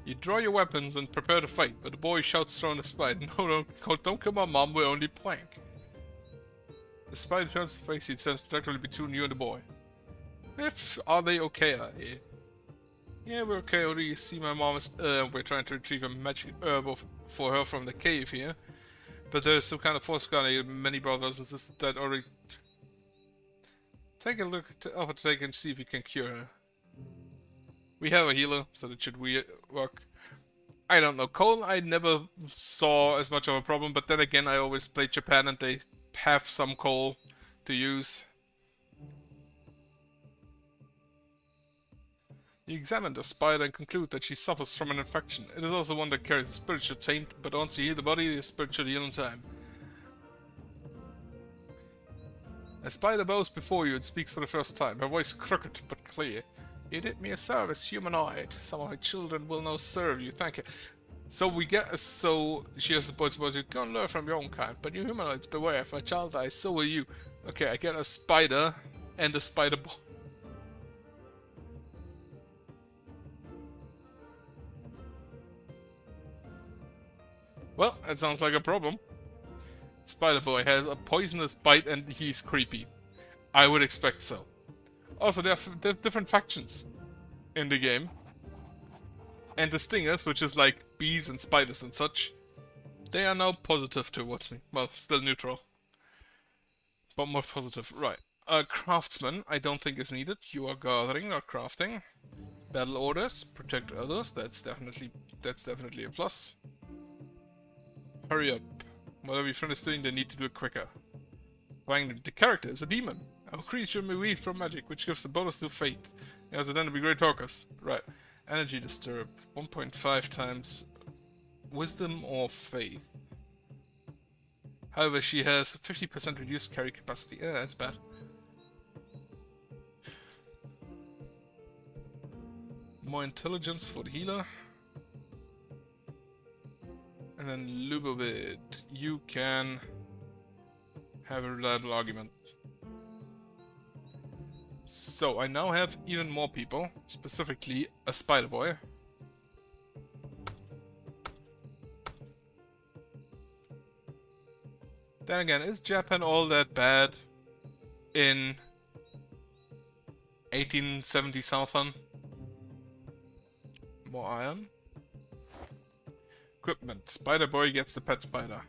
You draw your weapons and prepare to fight, but the boy shouts throwing the spider. No, don't kill my mom, we're only playing. The spider turns to face you and stands protectively between you and the boy. Are they okay? Yeah, we're okay. Only you see my mom is... we're trying to retrieve a magic herb for her from the cave here. But there's some kind of force guard. Many brothers and sisters that already... Take a look over to take and see if you can cure her. We have a healer, so that should work. I don't know. Coal I never saw as much of a problem, but then again I always play Japan and they have some coal to use. You examine the spider and conclude that she suffers from an infection. It is also one that carries a spiritual taint, but once you heal the body, the spirit should heal in time. A spider bows before you and speaks for the first time, her voice crooked but clear. You did me a service, humanoid. Some of my children will now serve you, thank you. So we get, so she has the boys, you can learn from your own kind, but you humanoids beware, if my child dies, so will you. Okay, I get a spider and a spider boy. Well, that sounds like a problem. Spider Boy has a poisonous bite and he's creepy. I would expect so. Also, there are different factions in the game. And the Stingers, which is like bees and spiders and such, they are now positive towards me. Well, still neutral. But more positive. Right. Craftsman, I don't think is needed. You are gathering, not crafting. Battle orders, protect others. That's definitely a plus. Hurry up. Whatever your friend is doing, they need to do it quicker. The character is a demon. A creature may weave from magic, which gives a bonus to faith. He has then to be great talkers. Right. Energy disturb. 1.5 times wisdom or faith. However, she has 50% reduced carry capacity. Yeah, that's bad. More intelligence for the healer. And then Lubovid, you can have a reliable argument. So I now have even more people, specifically a spider boy. Then again, is Japan all that bad in 1870 something? More iron. Equipment. Spider Boy gets the pet spider.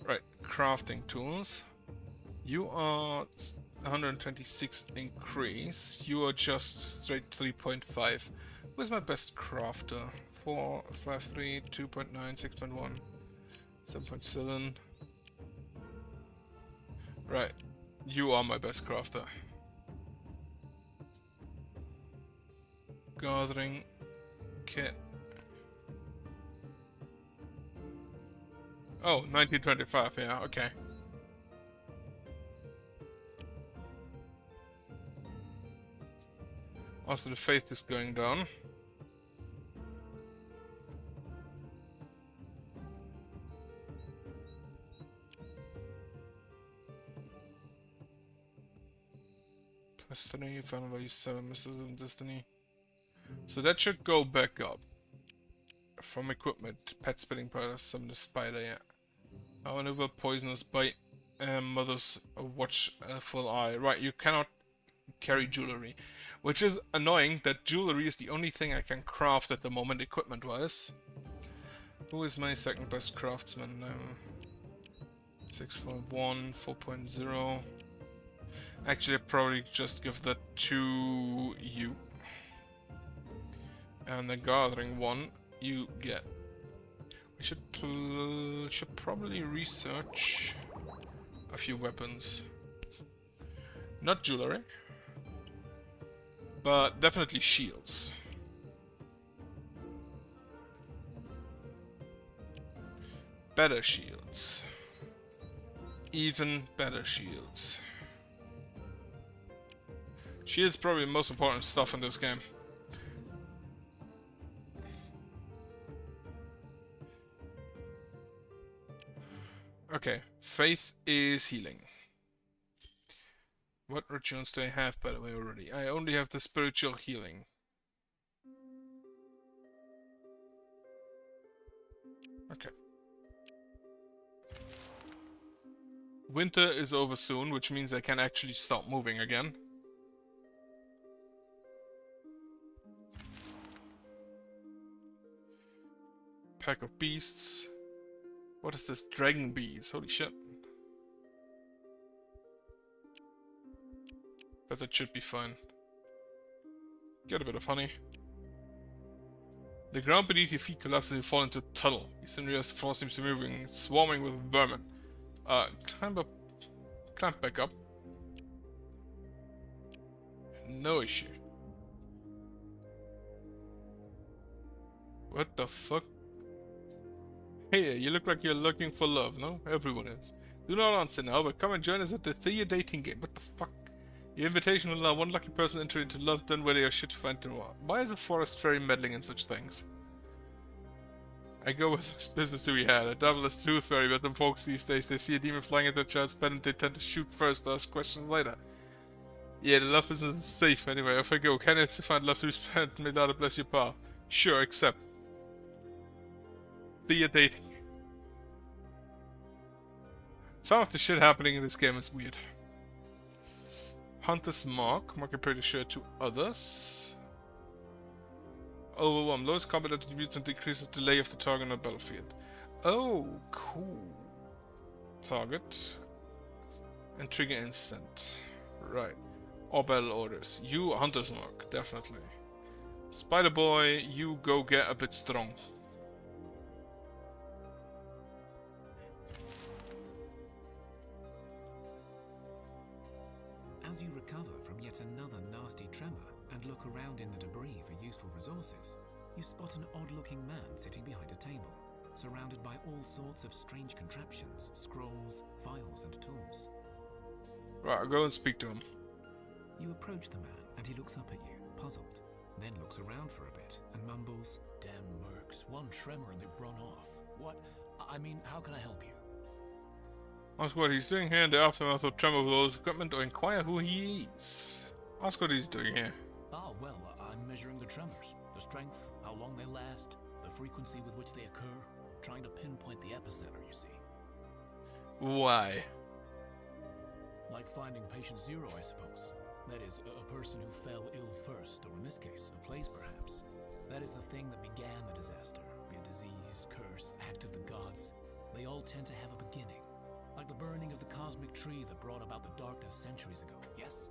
Right, crafting tools. You are 126 increase. You are just straight 3.5. Where's my best crafter? 4, 5, 3, 2.9, 6.1, 7.7. Right, you are my best crafter. Gathering kit. Oh, 1925, yeah, okay. Also, the faith is going down. Destiny, finally 7 misses in Destiny. So that should go back up. From equipment, pet spitting powder, summon the spider, yeah. I maneuver, poisonous bite, and mother's watchful eye. Right, you cannot carry jewelry. Which is annoying that jewelry is the only thing I can craft at the moment, equipment-wise. Who is my second best craftsman? 6.1, 4.0. Actually, I'd probably just give that to you. And the gathering one you get. We should probably research a few weapons. Not jewelry, but definitely shields. Better shields. Even better shields. Shields probably the most important stuff in this game. Okay, faith is healing. What rituals do I have, by the way, already? I only have the spiritual healing. Okay. Winter is over soon, which means I can actually start moving again. Pack of beasts. What is this? Dragon bees. Holy shit. But that should be fine. Get a bit of honey. The ground beneath your feet collapses and you fall into a tunnel. You suddenly realize the floor seems to be moving. It's swarming with vermin. Climb up. Climb back up. No issue. What the fuck? Hey, you look like you're looking for love, no? Everyone is. Do not answer now, but come and join us at the Thea dating game. What the fuck? Your invitation will allow one lucky person to enter into love, done where they are shit to find them. Why is a forest fairy meddling in such things? I go with this business to be had. I double as tooth fairy, but them folks these days, they see a demon flying at their child's bed and they tend to shoot first, ask questions later. Yeah, the love isn't safe anyway. Off I go. Can I find love to be spent? May God bless your path. Sure, accept. Thea dating. Some of the shit happening in this game is weird. Hunter's Mark. Mark appear to share to others. Overwhelm. Lowest combat attributes and decreases delay of the target on the battlefield. Oh, cool. Target. And trigger instant. Right. Or battle orders. You, Hunter's Mark. Definitely. Spider Boy, you go get a bit strong. As you recover from yet another nasty tremor and look around in the debris for useful resources, you spot an odd-looking man sitting behind a table, surrounded by all sorts of strange contraptions, scrolls, files, and tools. Right, I'll go and speak to him. You approach the man, and he looks up at you, puzzled, then looks around for a bit and mumbles, Damn mercs, one tremor and they've run off. What? I mean, how can I help you? Ask what he's doing here in the aftermath of Tremor with all his equipment, or inquire who he is. Ask what he's doing here. Oh, well, I'm measuring the tremors. The strength, how long they last, the frequency with which they occur. Trying to pinpoint the epicenter, you see. Why? Like finding patient zero, I suppose. That is, a person who fell ill first, or in this case, a place perhaps. That is the thing that began the disaster. Be it disease, curse, act of the gods. They all tend to have a beginning. Like the burning of the cosmic tree that brought about the darkness centuries ago, yes?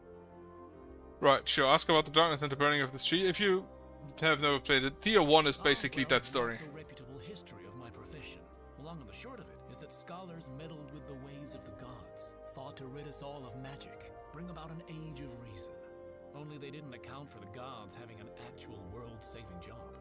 Right, sure. Ask about the darkness and the burning of the tree. If you have never played it, Thea 1 is basically that story. It's a reputable history of my profession. The long and the short of it is that scholars meddled with the ways of the gods, fought to rid us all of magic, bring about an age of reason. Only they didn't account for the gods having an actual world-saving job.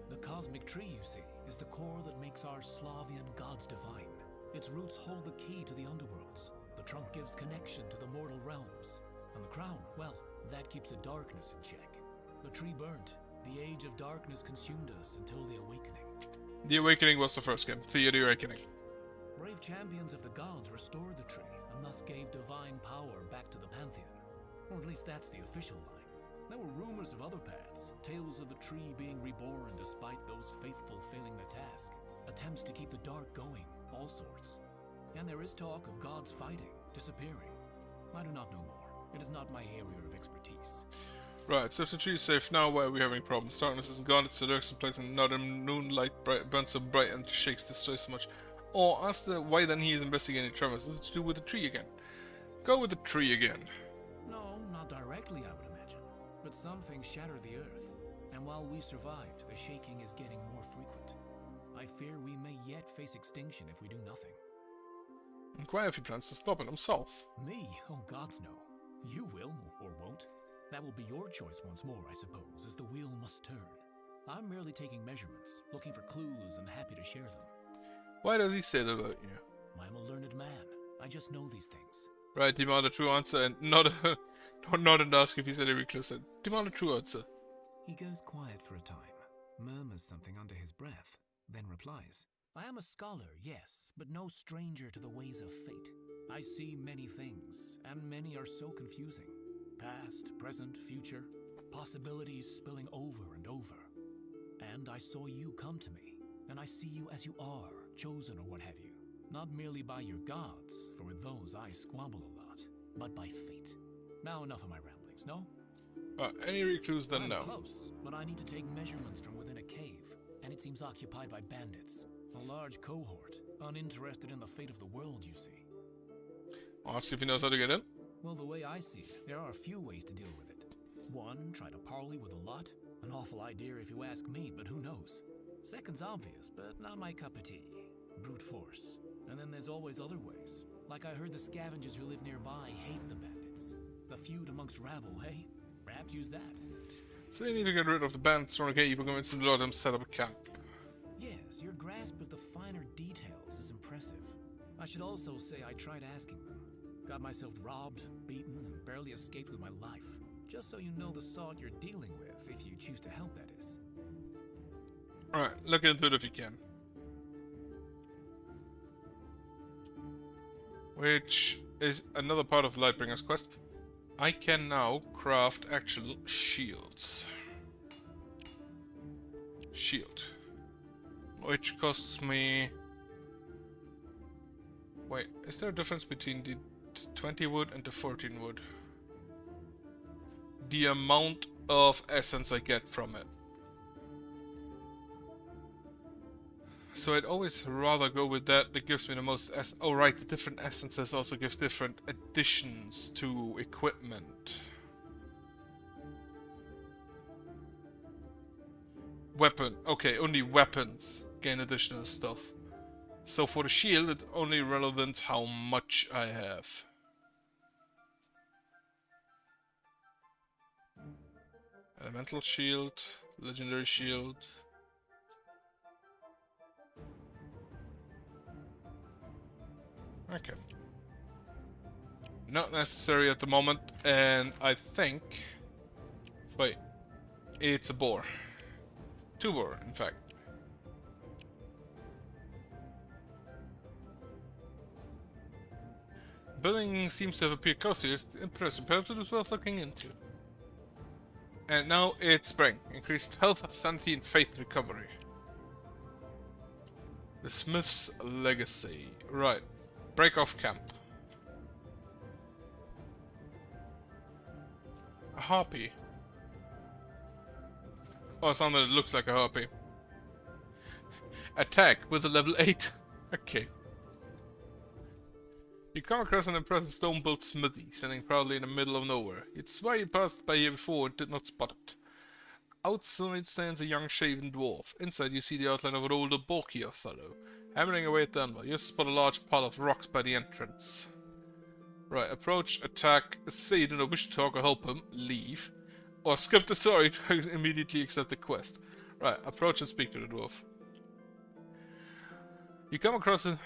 The cosmic tree, you see, is the core that makes our Slavian gods divine. Its roots hold the key to the underworlds. The trunk gives connection to the mortal realms. And the crown, well, that keeps the darkness in check. The tree burnt. The age of darkness consumed us until the awakening. The Awakening was the first game. Thea the Awakening. Brave champions of the gods restored the tree, and thus gave divine power back to the Pantheon. Or at least that's the official line. There were rumors of other paths, tales of the tree being reborn despite those faithful failing their task, attempts to keep the dark going, all sorts. And there is talk of gods fighting, disappearing. I do not know more. It is not my area of expertise. Right, so if the tree is safe now, why are we having problems? Darkness isn't gone, it still lurks in place, and not a moonlight burns so bright and shakes the soil so much. Or ask the why then he is investigating tremors. Is it to do with the tree again? Go with the tree again. No, not directly, I would imagine. But some things shatter the earth, and while we survived, the shaking is getting more frequent. I fear we may yet face extinction if we do nothing. Inquire if he plans to stop it himself. Me? Oh gods no. You will, or won't. That will be your choice once more, I suppose, as the wheel must turn. I'm merely taking measurements, looking for clues, and happy to share them. Why does he say that about you? I'm a learned man. I just know these things. Right, demand a true answer, and not an ask if he said a recluse. Demand a true answer. He goes quiet for a time, murmurs something under his breath, then replies. I am a scholar, yes, but no stranger to the ways of fate. I see many things, and many are so confusing. Past, present, future, possibilities spilling over and over. And I saw you come to me, and I see you as you are, chosen or what have you. Not merely by your gods, for with those I squabble a lot, but by fate. Now enough of my ramblings, no? Any recluse then I'm no. close, but I need to take measurements from within a cave, and it seems occupied by bandits. A large cohort, uninterested in the fate of the world, you see. Ask if he knows how to get in. Well, the way I see it, there are a few ways to deal with it. One, try to parley with a lot. An awful idea if you ask me, but who knows? Second's obvious, but not my cup of tea. Brute force. And then there's always other ways. Like I heard the scavengers who live nearby hate the bandits. The feud amongst rabble, hey? Perhaps use that. So you need to get rid of the bandits from a cave and convince them to let them set up a camp. Yes, your grasp of the finer details is impressive. I should also say I tried asking them. Got myself robbed, beaten, and barely escaped with my life. Just so you know the sort you're dealing with, if you choose to help, that is. Alright, look into it if you can. Which is another part of Lightbringer's quest. I can now craft actual shields. Shield. Which costs me... Wait, is there a difference between the 20 wood and the 14 wood? The amount of essence I get from it. So I'd always rather go with that gives me the most oh right, the different essences also give different additions to equipment. Weapon. Okay, only weapons gain additional stuff. So for the shield, it's only relevant how much I have. Elemental shield, legendary shield. Okay. Not necessary at the moment, and I think... Wait. It's a boar. 2 boar, in fact. Building seems to have appeared close to you. It's impressive. Perhaps it was worth looking into. And now it's spring. Increased health, sanity, and faith recovery. The Smith's Legacy. Right. Break off camp. A harpy. Oh, something that looks like a harpy. Attack with a level 8. Okay. You come across an impressive stone-built smithy, standing proudly in the middle of nowhere. You'd swear you passed by here before and did not spot it. Outside stands a young shaven dwarf. Inside you see the outline of an older, bulkier fellow, hammering away at the anvil. You spot a large pile of rocks by the entrance. Right, approach, attack, say you do not wish to talk or help him, leave. Or skip the story to immediately accept the quest. Right, approach and speak to the dwarf. You come across a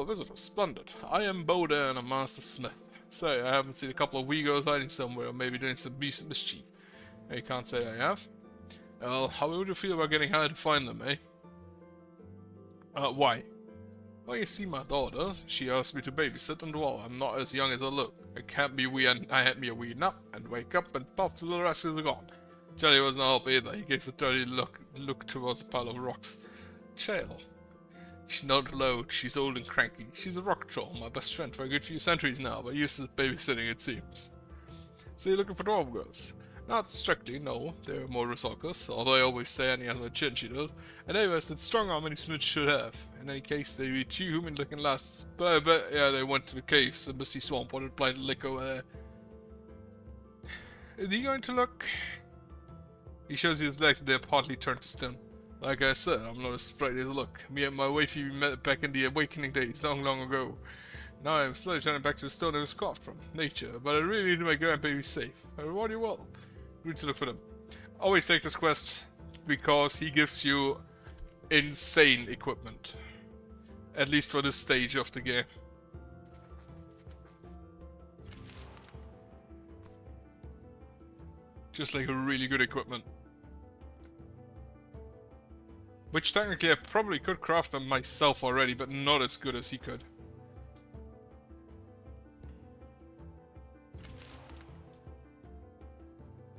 visitor. Splendid. I am Boda and a master smith. Say, I haven't seen a couple of Uyghurs hiding somewhere or maybe doing some mischief. You can't say I have. Well, how would you feel about getting hired to find them, eh? Why? Well, you see, my daughter, she asked me to babysit, and well, I'm not as young as I look. I can't be wee, and I had me a wee nap, and wake up, and puff till the rest is gone. Charlie wasn't help either. He gives a dirty look towards a pile of rocks. Chill. She's not loud, she's old and cranky. She's a rock troll, my best friend for a good few centuries now, but used to babysitting, it seems. So you're looking for dwarf girls? Not strictly, no. They're more Rosakas, although I always say any other chin she does. And anyways, that strong arm any smooch should have. In any case, they be two human-looking lasses. But I bet, yeah, they went to the caves, the misty swamp, or the blighted lick over there. Is he going to look? He shows you his legs, and they're partly turned to stone. Like I said, I'm not as sprightly as I look. Me and my wifey met back in the awakening days, long, long ago. Now I'm slowly turning back to the stone I was carved from, nature, but I really need to make grandbaby safe. I reward you well. Agreed to look for them. Always take this quest, because he gives you insane equipment. At least for this stage of the game. Just like a really good equipment. Which technically I probably could craft them myself already, but not as good as he could.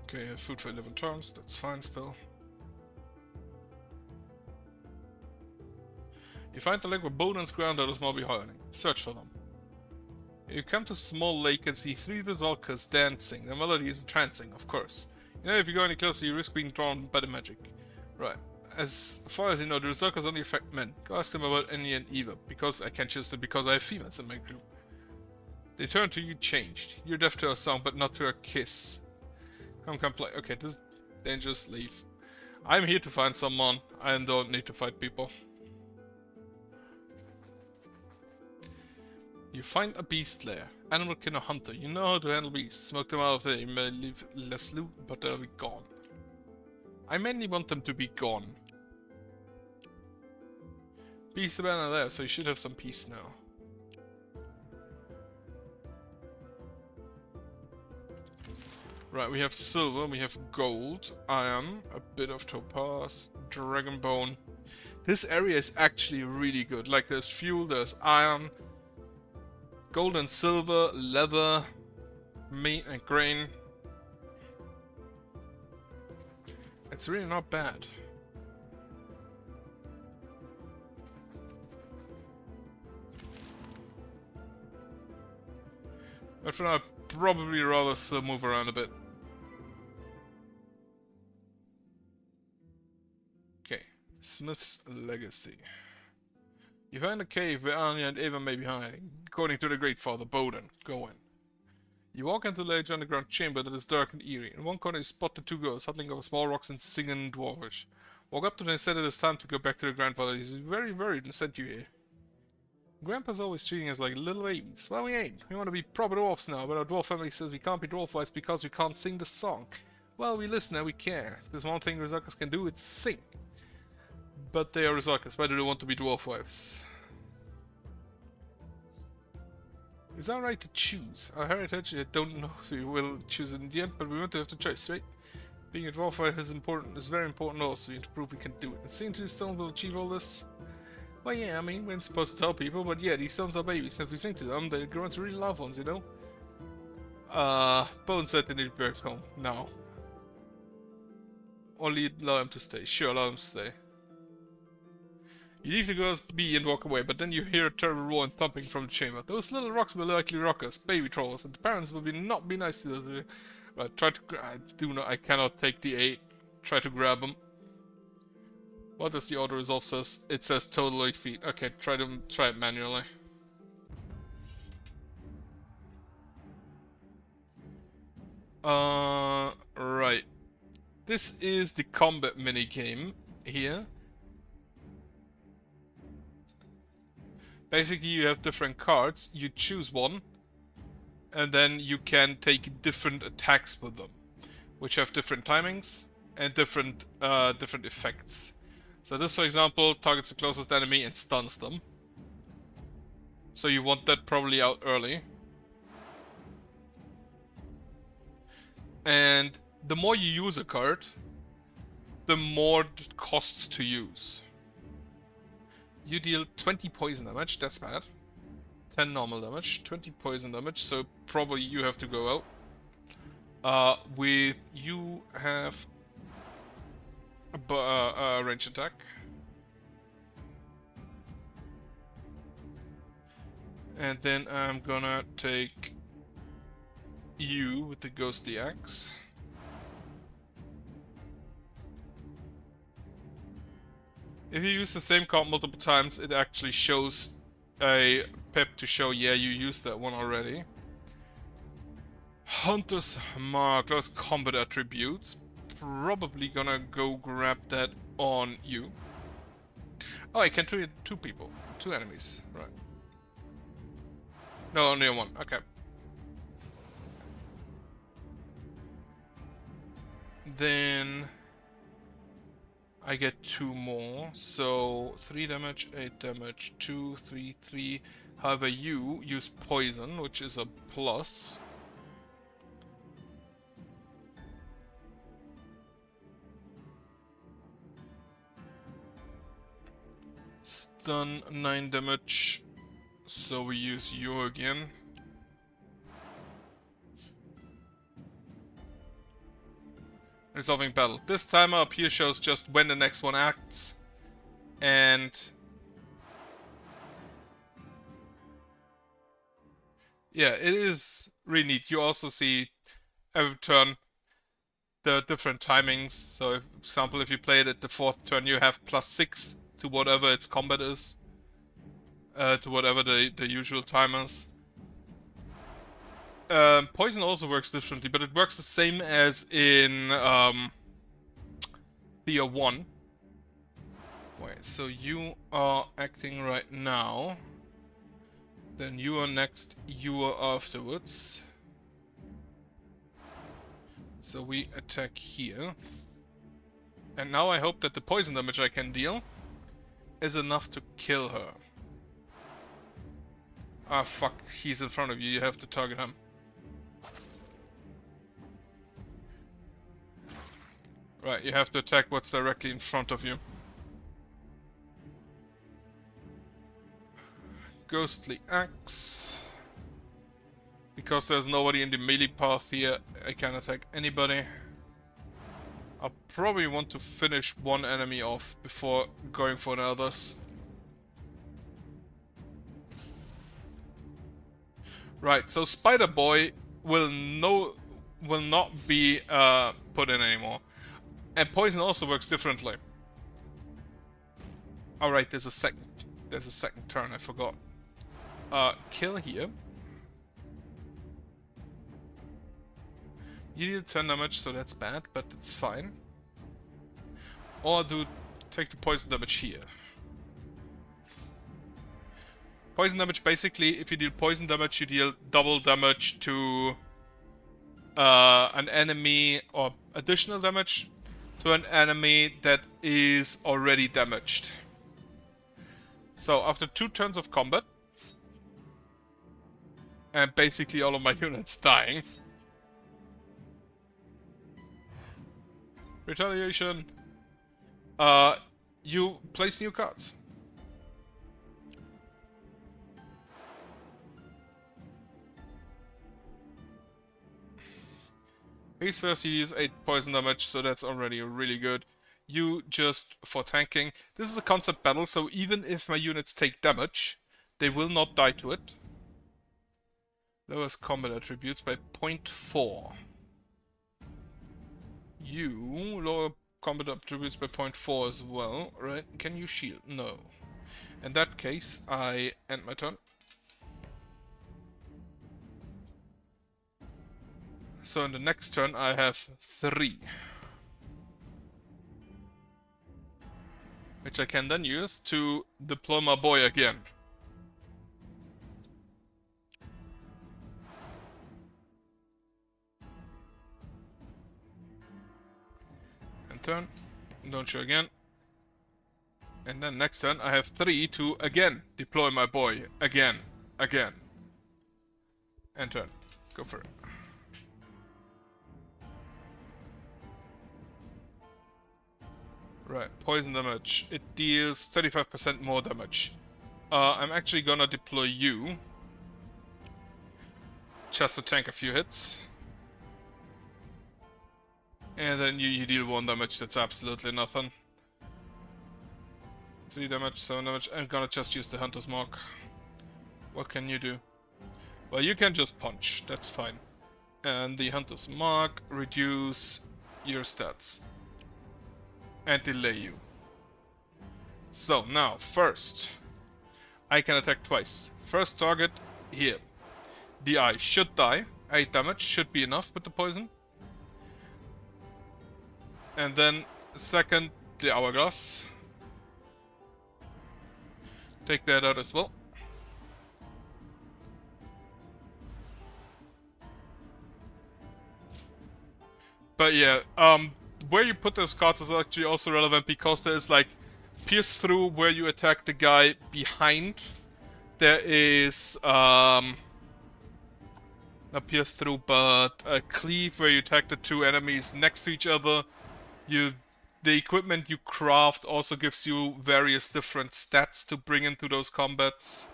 Okay, food for 11 turns, that's fine still. You find the lake where Boden's granddaughters might be hiding. Search for them. You come to a small lake and see 3 Rizalkas dancing. The melody is entrancing, of course. You know if you go any closer you risk being drawn by the magic. Right. As far as you know, the Rizalkas only affect men. Go ask them about Enya and Eva, because I can't choose them because I have females in my group. They turn to you changed. You're deaf to a song, but not to a kiss. Come play. Okay, this is dangerous. Leave. I'm here to find someone. I don't need to fight people. You find a beast lair. Animal killer hunter. You know how to handle beasts. Smoke them out of there. You may leave less loot, but they'll be gone. I mainly want them to be gone. Beast abandoned there, so you should have some peace now. Right, we have silver, we have gold, iron, a bit of topaz, dragon bone. This area is actually really good. Like there's fuel, there's iron, gold and silver, leather, meat and grain. It's really not bad. But for now, I'd probably rather still move around a bit. Okay, Smith's Legacy. You find a cave where Anya and Eva may be hiding, according to the Great Father Boden. Go in. You walk into the large underground chamber that is dark and eerie. In one corner you spot the 2 girls huddling over small rocks and singing in Dwarvish. Walk up to them and say that it's time to go back to their grandfather. He's very worried and sent you here. Grandpa's always treating us like little babies. Well, we ain't. We want to be proper dwarfs now, but our dwarf family says we can't be dwarf-wise because we can't sing the song. Well, we listen and we care. If there's one thing Rizakas can do, it's sing. But they are Rizakas. Why do they want to be dwarf wives? It's our right to choose. Our heritage, I don't know if we will choose it in the end, but we want to have the choice, right? Being a dwarf wife is important, is very important also. We need to prove we can do it. And seeing to the stone will achieve all this. Well, yeah, I mean, we're not supposed to tell people, but yeah, these stones are babies. And if we sing to them, they grow into really loved ones, you know? Bone said they need to be back home. No. Only allow them to stay. Sure, allow them to stay. You leave the girls be and walk away, but then you hear a terrible roar and thumping from the chamber. Those little rocks will likely rock us, baby trolls, and the parents will not be nice to those. Right, try to. I cannot take the 8. Try to grab them. What does the auto resolve says? It says total 8 feet. Okay, try it manually. Right. This is the combat minigame here. Basically, you have different cards. You choose one, and then you can take different attacks with them, which have different timings and different effects. So this, for example, targets the closest enemy and stuns them. So you want that probably out early. And the more you use a card, the more it costs to use. You deal 20 poison damage, that's bad. 10 normal damage, 20 poison damage, so probably you have to go out. With you have a range attack. And then I'm gonna take you with the ghostly axe. If you use the same card multiple times, it actually shows a pip to show, yeah, you used that one already. Hunter's Mark, close combat attributes. Probably gonna go grab that on you. Oh, I can treat two people, two enemies, right. No, only one, okay. Then I get 2 more, so 3 damage, 8 damage, 2, 3, 3. However, you use poison, which is a plus. Stun, 9 damage, so we use you again. Resolving battle. This timer up here shows just when the next one acts. And yeah, it is really neat. You also see every turn the different timings. So, for example, if you play it at the 4th turn, you have +6 to whatever its combat is. To whatever the usual timers. Poison also works differently, but it works the same as in Thea 1. Wait, so you are acting right now. Then you are next, you are afterwards. So we attack here. And now I hope that the poison damage I can deal is enough to kill her. Ah, fuck, he's in front of you, you have to target him. Right, you have to attack what's directly in front of you. Ghostly axe. Because there's nobody in the melee path here, I can attack anybody. I'll probably want to finish one enemy off before going for the others. Right, so Spider Boy will not be put in anymore. And poison also works differently. Alright, there's a second turn, I forgot. Kill here. You deal 10 damage, so that's bad, but it's fine. Or take the poison damage here. Poison damage, basically, if you deal poison damage, you deal double damage to an enemy, or additional damage to an enemy that is already damaged. So after 2 turns of combat, and basically all of my units dying. Retaliation. You place new cards. He's first, he deals 8 poison damage, so that's already really good. You just, for tanking, this is a concept battle, so even if my units take damage, they will not die to it. Lowers combat attributes by 0.4. You lower combat attributes by 0.4 as well, right? Can you shield? No. In that case, I end my turn. So in the next turn I have 3. Which I can then use to deploy my boy again. And turn. Don't show again. And then next turn I have 3 to again deploy my boy. Again. And turn. Go for it. Right, poison damage. It deals 35% more damage. I'm actually gonna deploy you. Just to tank a few hits. And then you deal 1 damage, that's absolutely nothing. 3 damage, 7 damage. I'm gonna just use the Hunter's Mark. What can you do? Well, you can just punch, that's fine. And the Hunter's Mark reduce your stats. And delay you. So, now, first, I can attack twice. First target, here. The eye should die. 8 damage should be enough with the poison. And then, second, the hourglass. Take that out as well. But yeah, where you put those cards is actually also relevant because there is like pierce through where you attack the guy behind. There is not pierce through, but a cleave where you attack the 2 enemies next to each other. The equipment you craft also gives you various different stats to bring into those combats.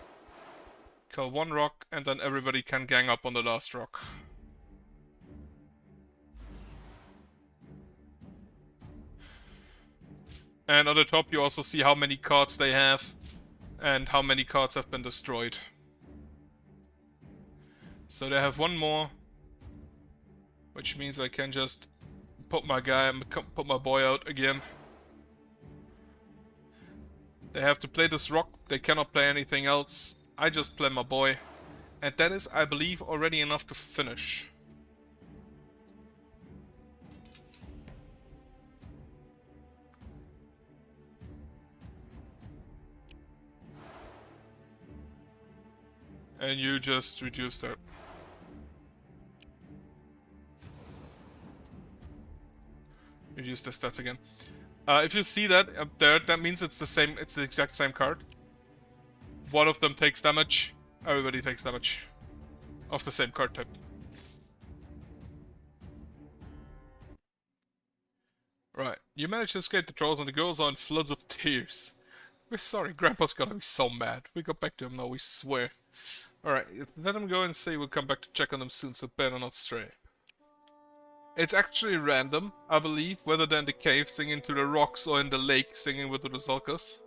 Kill 1 rock and then everybody can gang up on the last rock. And on the top you also see how many cards they have and how many cards have been destroyed. So they have 1 more, which means I can just put my boy out again. They have to play this rock, they cannot play anything else. I just play my boy. And that is, I believe, already enough to finish. And you just reduce that. Reduce the stats again. If you see that up there, that means it's the exact same card. One of them takes damage, everybody takes damage. Of the same card type. Right, you managed to escape the trolls and the girls are in floods of tears. We're sorry, Grandpa's gonna be so mad. We go back to him now, we swear. Alright, let him go and say we'll come back to check on them soon, so better not stray. It's actually random, I believe, whether they're in the cave singing to the rocks or in the lake singing with the Sulkas.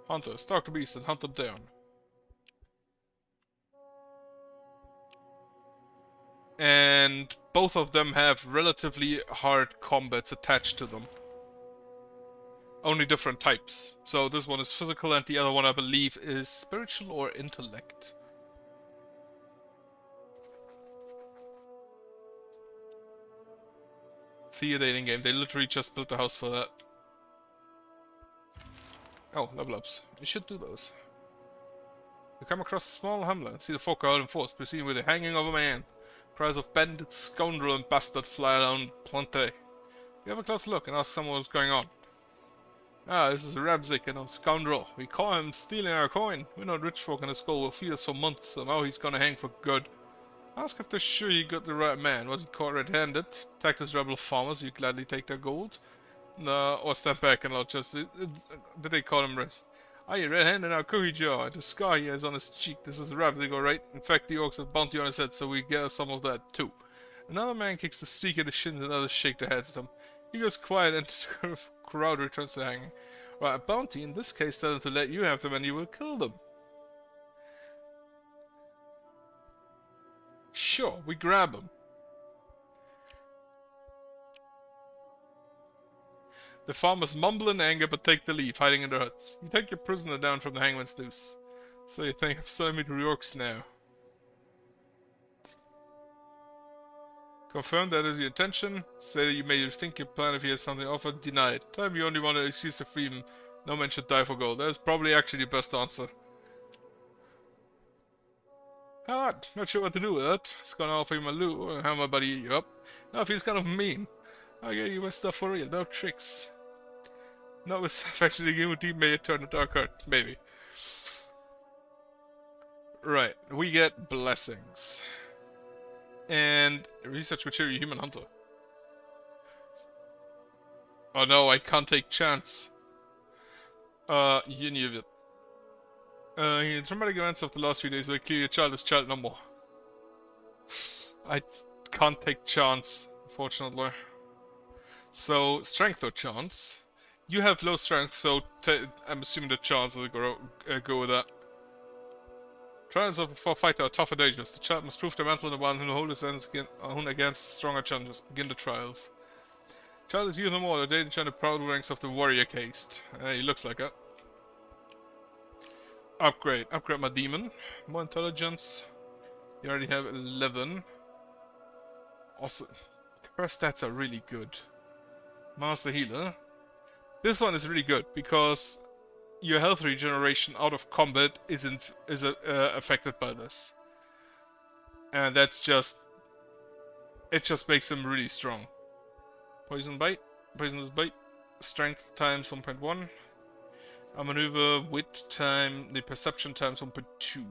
Hunter, stalk the beast and hunt them down. And both of them have relatively hard combats attached to them. Only different types. So this one is physical and the other one I believe is spiritual or intellect. Thea dating game, they literally just built a house for that. Oh, level ups. You should do those. You come across a small hamlet and see the folk out in force, proceeding with the hanging of a man. Cries of bandit, scoundrel and bastard fly around Plante. You have a close look and ask someone what's going on. Ah, this is a Rabzik and a scoundrel. We caught him stealing our coin. We know rich folk in the school will feed us for months, so now he's gonna hang for good. Ask if they're sure you got the right man. Was he caught red-handed? Attacked as rebel farmers, you gladly take their gold? No, or step back and I'll just... did they call him red? Are you red-handed now, cookie jaw? The scar he has on his cheek. This is Rabzik, alright? In fact, the orcs have bounty on his head, so we get us some of that too. Another man kicks the speaker in the shins and others shake their heads at him. He goes quiet and the crowd returns to hanging. Right, a bounty, in this case, tell them to let you have them and you will kill them. Sure, we grab them. The farmers mumble in anger but take the leave, hiding in their huts. You take your prisoner down from the hangman's noose. So you think I've sold me to the orcs now. Confirm that is your intention. Say that you may think your plan if he has something offered. Deny it. Tell him you only want to excuse the freedom. No man should die for gold. That is probably actually the best answer. Alright, not sure what to do with that. It's gonna offer you my loot or have my buddy eat you up. Now feels kind of mean. I gave you my stuff for real, no tricks. Not with affectionate unity may it turn a dark heart, maybe. Right, we get blessings. And research material human hunter. Oh no, I can't take chance. You knew it. The traumatic events of the last few days will clear your child is child no more. I can't take chance, unfortunately. So, strength or chance. You have low strength, so I'm assuming the chance will go with that. Trials of a fighter are tough and dangerous. The child must prove their mental and the one who holds his own against stronger challenges. Begin the trials. Child is youth no more, the day to join the proud ranks of the warrior caste. He looks like it. Upgrade. Upgrade my demon. More intelligence. You already have 11. Also, her stats are really good. Master Healer. This one is really good because your health regeneration out of combat is affected by this, and that's just it. Just makes them really strong. Poisonous bite, strength times 1.1, a maneuver wit time, the perception times 1.2,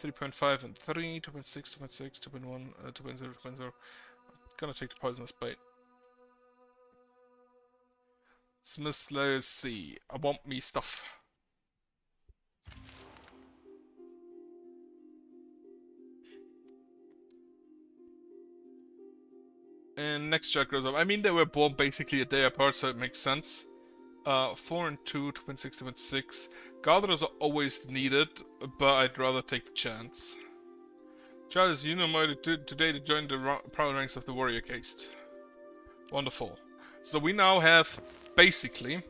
3.5 and 3, 2.6, 2.6, 2.1, 2.0, 2.0. Gonna take the poisonous bite. Smith Slayer C. I want me stuff. And next check goes up. I mean, they were born basically a day apart, so it makes sense. 4 and 2, 2.6, 2.6. Gatherers are always needed, but I'd rather take the chance. Child is united today to join the proud ranks of the warrior caste. Wonderful. So we now have basically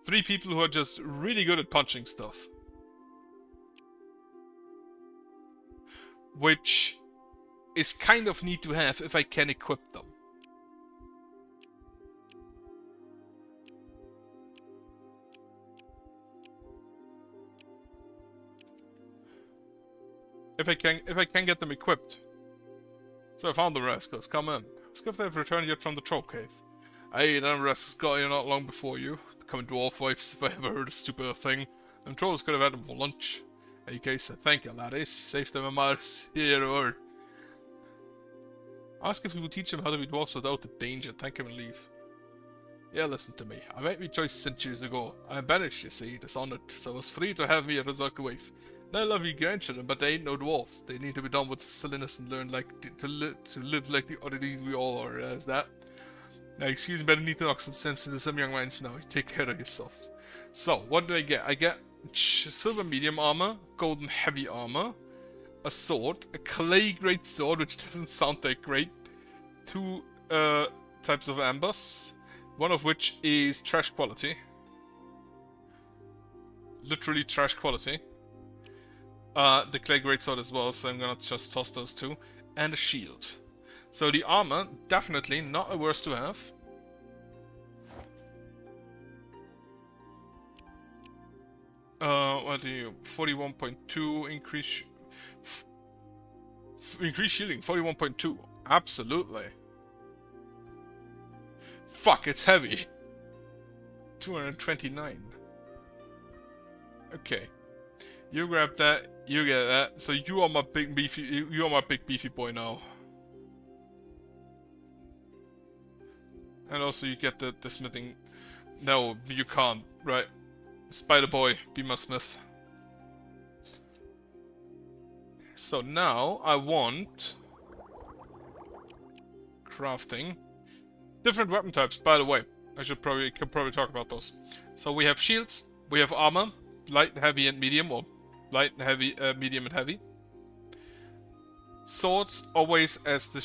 3 people who are just really good at punching stuff. Which is kind of neat to have if I can equip them. If I can get them equipped. So I found the rascals. Come in. Ask if they've returned yet from the troll cave. Aye, them rascals got here not long before you. Becoming dwarf wives, if I ever heard a stupider thing. Them trolls could have had them for lunch. In any case, thank you, laddies. You saved them a mess. Here or. Ask if you will teach them how to be dwarfs without the danger. Thank him and leave. Yeah, listen to me. I made my choice centuries ago. I am banished, you see, dishonored, so I was free to have me a Razaka wife. They love you grandchildren, but they ain't no dwarfs. They need to be done with silliness and learn like to live like the oddities we all are. As that. Now, excuse me, but I need to knock some sense into some young minds now. Take care of yourselves. So, what do I get? I get silver medium armor, golden heavy armor, a sword, a clay great sword, which doesn't sound that great, 2 types of ambush, one of which is trash quality. Literally trash quality. The clay greatsword as well, so I'm gonna just toss those 2. And a shield. So the armor, definitely not a worse to have. What do you... 41.2 increase... increase shielding, 41.2. Absolutely. Fuck, it's heavy. 229. Okay. You grab that, you get that. So you are my big beefy, you are my big beefy boy now. And also you get the smithing. No, you can't, right? Spider boy, be my smith. So now I want crafting different weapon types. By the way, I could probably talk about those. So we have shields, we have armor, light, heavy, and medium, or light, heavy, medium, and heavy. Swords, always as the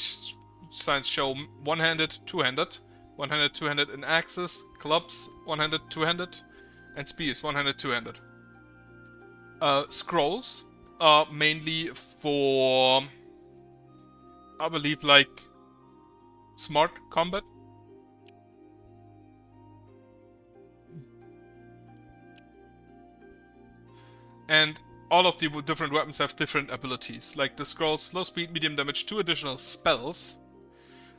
signs show, one-handed, two-handed. One-handed, two-handed, and axes. Clubs, one-handed, two-handed. And spears, one-handed, two-handed. Scrolls are mainly for, I believe, like, smart combat. And all of the different weapons have different abilities. Like the scrolls, low speed, medium damage, 2 additional spells.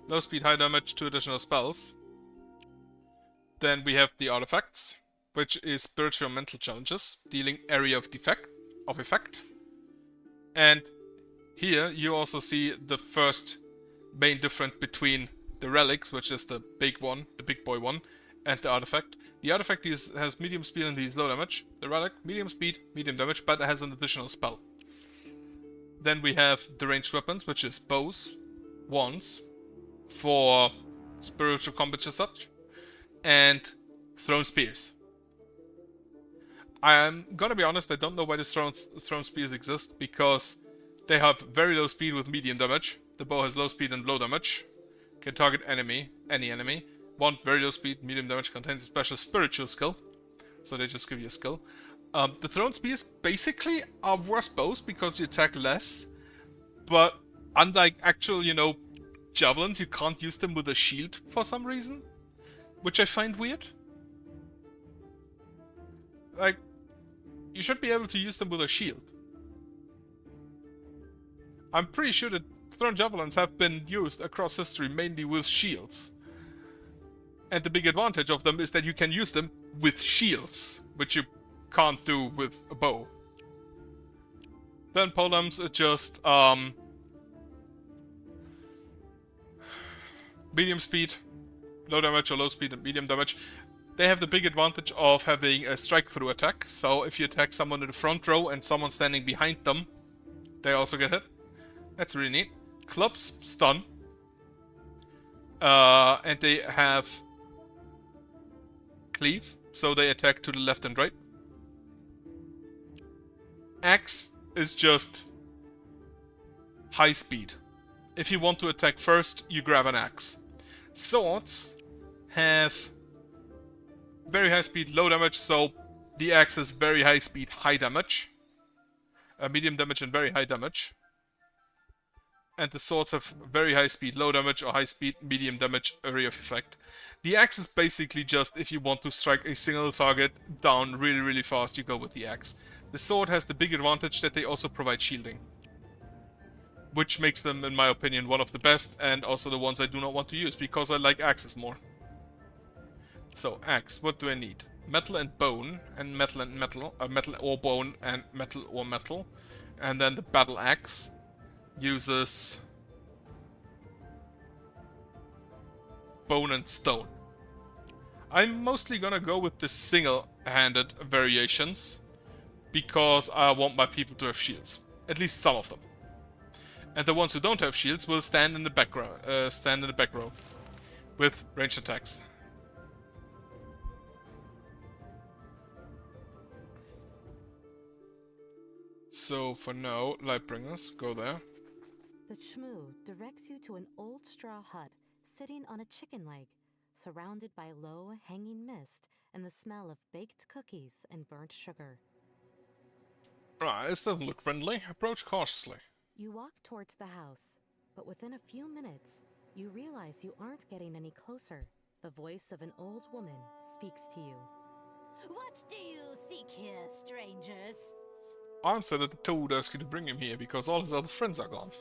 Low speed, high damage, 2 additional spells. Then we have the artifacts, which is spiritual and mental challenges, dealing area of effect. And here you also see the first main difference between the relics, which is the big one, the big boy one, and the artifact. The artifact has medium speed and deals low damage. The relic, medium speed, medium damage, but it has an additional spell. Then we have the ranged weapons, which is bows, wands, for spiritual combat as such, and thrown spears. I'm gonna be honest, I don't know why the thrown spears exist, because they have very low speed with medium damage. The bow has low speed and low damage. Can target any enemy. Wand, very low speed, medium damage, contains a special spiritual skill. So they just give you a skill. The thrown spears basically are worse bows because you attack less. But unlike actual, javelins, you can't use them with a shield for some reason. Which I find weird. Like, you should be able to use them with a shield. I'm pretty sure that thrown javelins have been used across history mainly with shields. And the big advantage of them is that you can use them with shields, which you can't do with a bow. Then polearms are just medium speed, low damage, or low speed and medium damage. They have the big advantage of having a strike-through attack, so if you attack someone in the front row and someone standing behind them, they also get hit. That's really neat. Clubs, stun. And they have cleave, so they attack to the left and right. Axe is just high speed. If you want to attack first, you grab an axe. Swords have very high speed, low damage, so the axe is very high speed, high damage. Medium damage and very high damage. And the swords have very high speed, low damage, or high speed, medium damage, area of effect. The axe is basically just if you want to strike a single target down really, really fast, you go with the axe. The sword has the big advantage that they also provide shielding. Which makes them, in my opinion, one of the best, and also the ones I do not want to use, because I like axes more. So, axe, what do I need? Metal and bone, and metal, metal or bone, and metal or metal. And then the battle axe uses bone and stone. I'm mostly gonna go with the single-handed variations, because I want my people to have shields. At least some of them. And the ones who don't have shields will stand in the back row, with ranged attacks. So for now, Lightbringers, go there. The Shmoo directs you to an old straw hut sitting on a chicken leg, surrounded by low hanging mist and the smell of baked cookies and burnt sugar. Right, this doesn't look friendly. Approach cautiously. You walk towards the house, but within a few minutes, you realize you aren't getting any closer. The voice of an old woman speaks to you. What do you seek here, strangers? Answer that the toad asked you to bring him here because all his other friends are gone.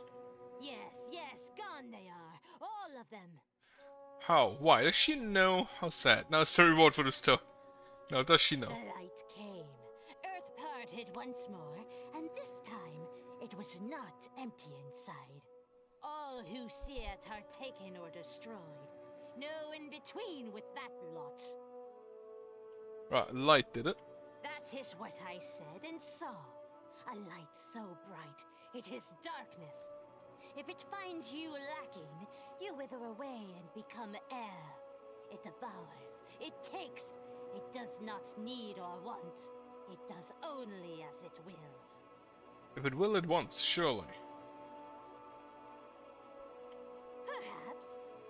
Yes, gone they are. All of them. How? Why? Does she know? How sad. Now it's the reward for this toad. No, does she know? The light came. Earth parted once more, and this time it was not empty inside. All who see it are taken or destroyed. No in between with that lot. Right, light did it. That is what I said and saw. A light so bright, it is darkness. If it finds you lacking, you wither away and become air. It devours, it takes, it does not need or want. It does only as it will. If it will, it wants, surely. Perhaps.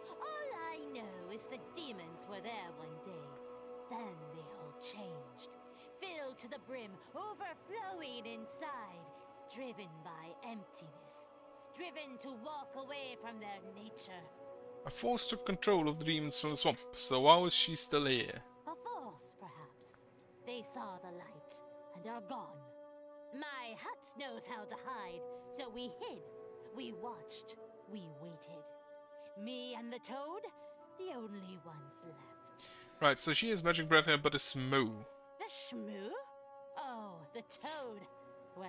All I know is the demons were there one day. Then they all changed. Filled to the brim, overflowing inside. Driven by emptiness. Driven to walk away from their nature. A force took control of the demons from the swamp, so how is she still here? A force, perhaps. They saw the light and are gone. My hut knows how to hide, so we hid. We watched. We waited. Me and the toad, the only ones left. Right, so she has magic breath here, but is Moo. The Shmoo? Oh, the toad. Well,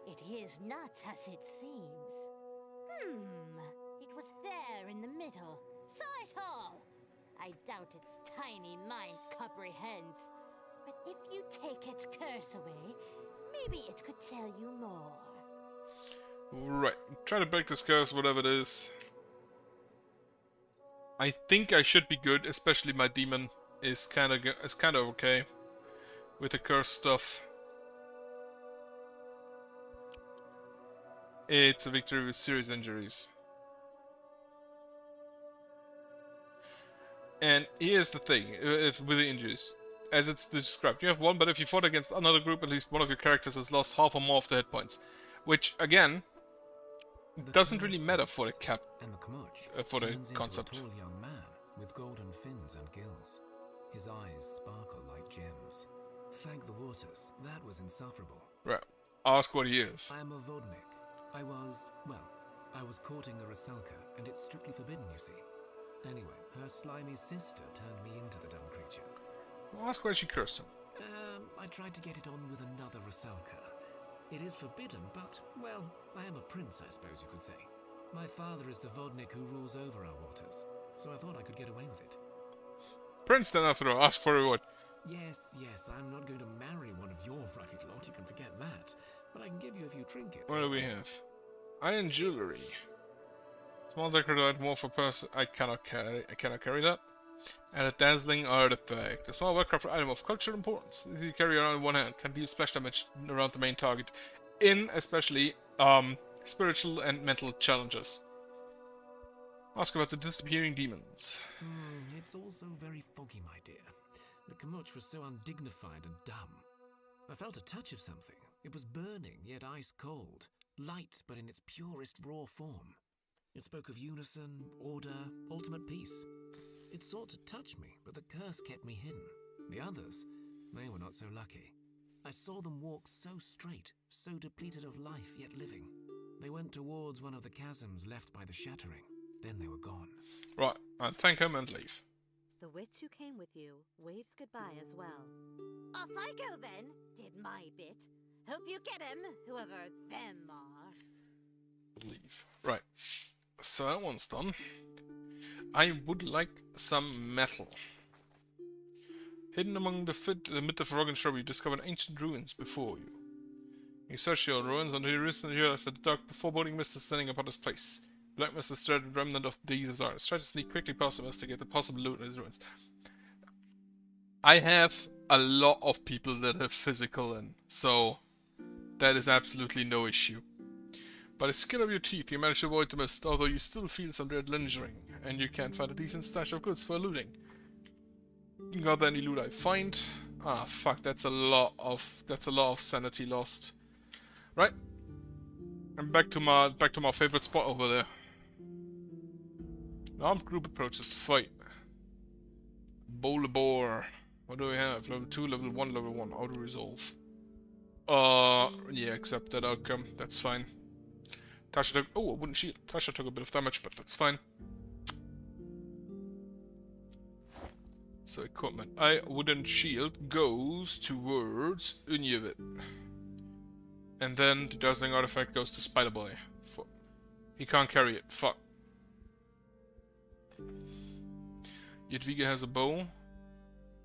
it is not as it seems. It was there in the middle, saw it all. I doubt its tiny mind comprehends. But if you take its curse away, maybe it could tell you more. Right, try to break this curse, whatever it is. I think I should be good, especially my demon is kind of okay with the curse stuff. It's a victory with serious injuries. And here's the thing, if with the injuries. As it's described, you have one, but if you fought against another group, at least one of your characters has lost half or more of the hit points. Which, again, The doesn't really curse matter for the breaks, and the Kamuch for the turns concept. into a tall young man with golden fins and gills. His eyes sparkle like gems. Thank the waters, that was insufferable. Right, ask what he is. I am a Vodnik. I was courting a Rusalka, and it's strictly forbidden, you see. Anyway, her slimy sister turned me into the dumb creature. Well, ask why she cursed him. I tried to get it on with another Rusalka. It is forbidden, but, well, I am a prince, I suppose you could say. My father is the Vodnik who rules over our waters, so I thought I could get away with it. Prince then after all, ask for a reward. Yes, I'm not going to marry one of your rugged lot, you can forget that. But I can give you a few trinkets. What do we have? Iron jewelry. Small decorative item, more for person. I cannot carry that. And a dazzling artifact. A small well-crafted item of cultural importance. This you carry around in one hand. Can deal splash damage around the main target. In especially spiritual and mental challenges. Ask about the disappearing demons. It's also very foggy, my dear. The Kamuch was so undignified and dumb. I felt a touch of something. It was burning, yet ice cold. Light, but in its purest raw form. It spoke of unison, order, ultimate peace. It sought to touch me, but the curse kept me hidden. The others, they were not so lucky. I saw them walk so straight, so depleted of life, yet living. They went towards one of the chasms left by the shattering. Then they were gone. Right, I'll thank him and leave. The witch who came with you waves goodbye as well. Off I go then. Did my bit. Hope you get 'em, whoever them are. Leave. Right. So that one's done. I would like some metal. Hidden among amid the frog and shrub, you discover ancient ruins before you. You search your ruins until you recently realize that the dark foreboding mist is standing upon this place. Black mist is threaded remnant of the deeds of darkness. Try to sneak quickly past to investigate the possible loot in these ruins. I have a lot of people that have physical in, so that is absolutely no issue. By the skin of your teeth, you manage to avoid the mist, although you still feel some dread lingering, and you can't find a decent stash of goods for looting. Got any loot I find? Ah, fuck, that's a lot of sanity lost. Right, I'm back to my favorite spot over there. The armed group approaches. Fight. Bowl of Boar. What do we have? Level 2, level 1, level 1. Auto resolve. Yeah, accept that outcome. That's fine. Tasha took... Oh, a wooden shield. Tasha took a bit of damage, but that's fine. So, equipment. Wooden shield goes towards Unyevit. And then the dazzling artifact goes to Spider Boy. He can't carry it. Fuck. Jadwiga has a bow.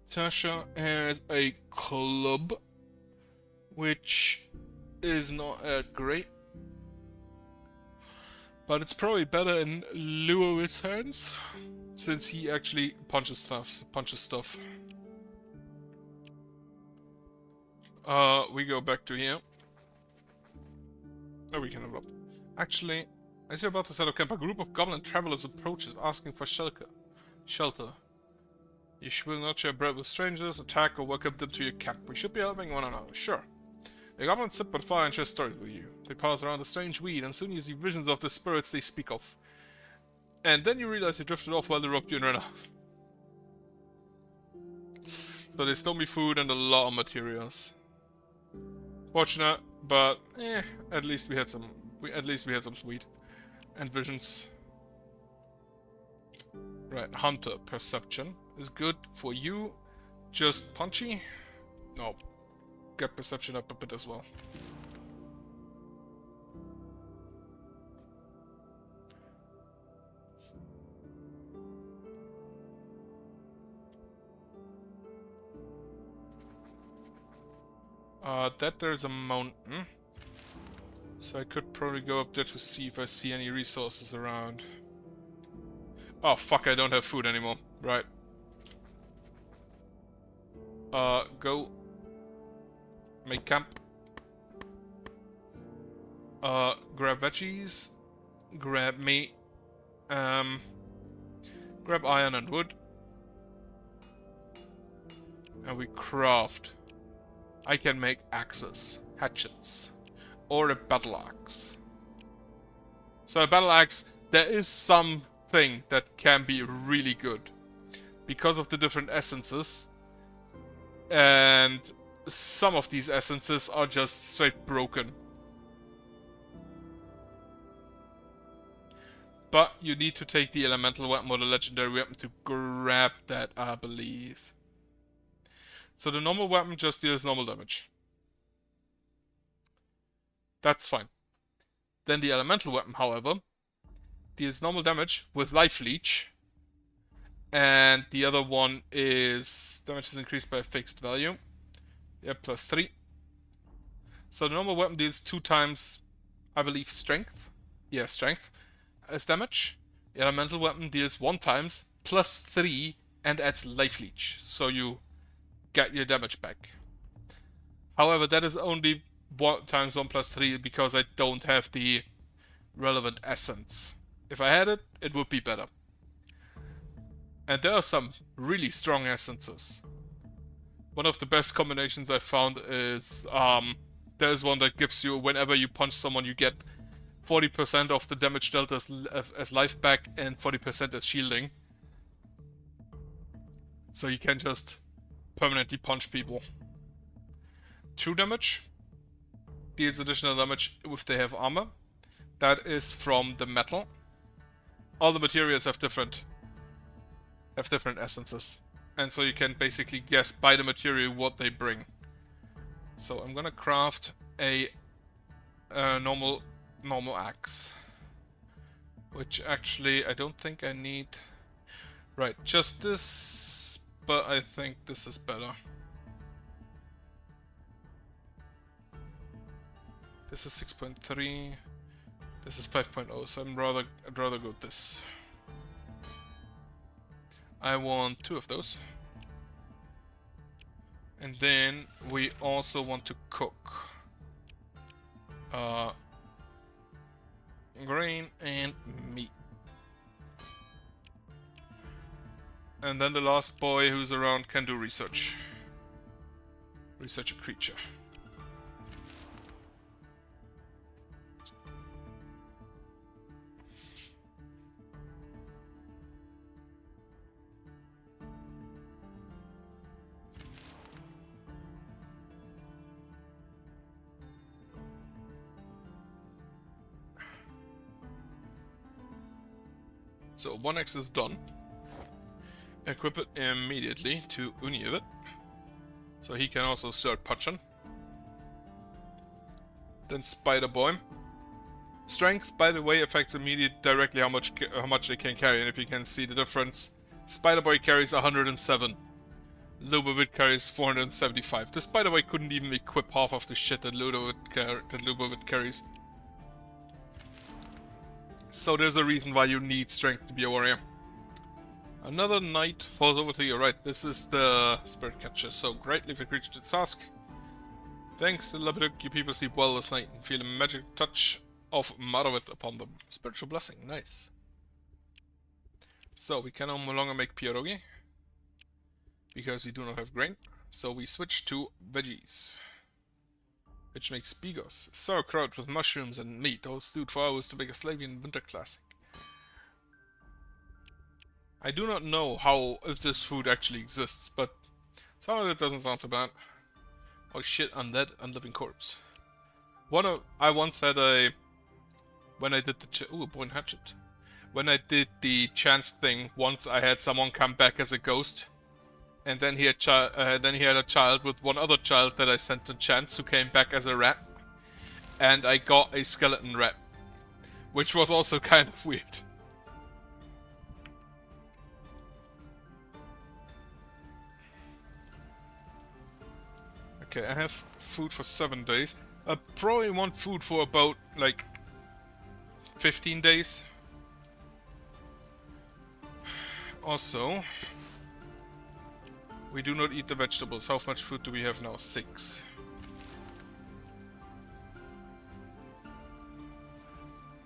Tasha has a club, which is not great. But it's probably better in Luowit's hands, since he actually punches stuff. We go back to here. Oh, we can level up. Actually, as you're about to set up camp, a group of goblin travelers approaches, asking for shelter. You will not share bread with strangers, attack, or welcome them to your camp. We should be helping one another, sure. The goblins sit by the fire and share stories with you. They pass around the strange weed, and soon you see visions of the spirits they speak of. And then you realize you drifted off while they robbed you and ran off. So they stole me food and a lot of materials. Fortunate, but at least we had some. At least we had some sweet and visions. Right, hunter perception is good for you. Just punchy? No. Get perception up a bit as well. That there's a mountain. So I could probably go up there to see if I see any resources around. Oh fuck, I don't have food anymore. Right. Go. Make camp. Grab veggies. Grab meat. Grab iron and wood. And we craft. I can make axes, hatchets, or a battle axe. So a battle axe, there is something that can be really good because of the different essences, and some of these essences are just straight broken. But you need to take the elemental weapon or the legendary weapon to grab that, I believe. So the normal weapon just deals normal damage. That's fine. Then the elemental weapon, however, deals normal damage with life leech. And the other one is damage is increased by a fixed value. Yeah, +3. So the normal weapon deals 2 times, I believe, strength. Yeah, strength as damage. The elemental weapon deals 1 times +3 and adds life leech. So you get your damage back. However, that is only 1 times 1 + 3 because I don't have the relevant essence. If I had it, it would be better. And there are some really strong essences. One of the best combinations I found is there's one that gives you, whenever you punch someone, you get 40% of the damage dealt as life back and 40% as shielding. So you can just permanently punch people. True damage deals additional damage if they have armor. That is from the metal. All the materials have different essences. And so you can basically guess by the material what they bring. So I'm gonna craft a normal axe. Which actually I don't think I need. Right, just this, but I think this is better. This is 6.3. This is 5.0, so I'd rather go with this. I want 2 of those. And then we also want to cook. Grain and meat. And then the last boy who's around can do research. Research a creature. So 1x is done. Equip it immediately to Univit. So he can also start punching. Then Spider Boy. Strength, by the way, affects immediately directly how much they can carry, and if you can see the difference, Spider Boy carries 107. Lubovit carries 475. The Spider Boy couldn't even equip half of the shit that Lubovit carries. So there's a reason why you need strength to be a warrior. Another night falls over to your right. This is the Spirit Catcher. So great, leave a creature to task. Thanks to Labraduk, you people sleep well this night and feel a magic touch of Maravit upon them. Spiritual blessing, nice. So we can no longer make pierogi because we do not have grain. So we switch to veggies, which makes bigos. Sauerkraut with mushrooms and meat, all stewed for hours to make a Slavian winter classic. I do not know if this food actually exists, but some of it doesn't sound so bad. Oh shit, undead, unliving corpse. I once had when I did the bone hatchet. When I did the chance thing, once I had someone come back as a ghost, and then he had a child with one other child that I sent to chance who came back as a rat, and I got a skeleton rat, which was also kind of weird. Okay, I have food for 7 days. I probably want food for about, like, 15 days. Also, we do not eat the vegetables. How much food do we have now? 6.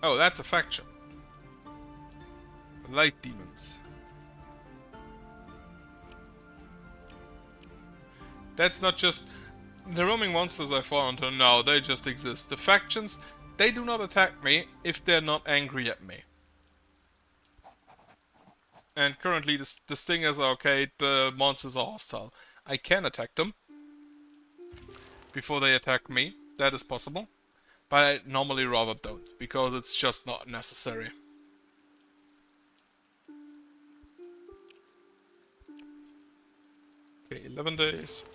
Oh, that's a faction. Light demons. That's not just... The roaming monsters I found are now, they just exist. The factions, they do not attack me if they're not angry at me. And currently the stingers are okay, the monsters are hostile. I can attack them before they attack me. That is possible. But I normally rather don't, because it's just not necessary. Okay, 11 days.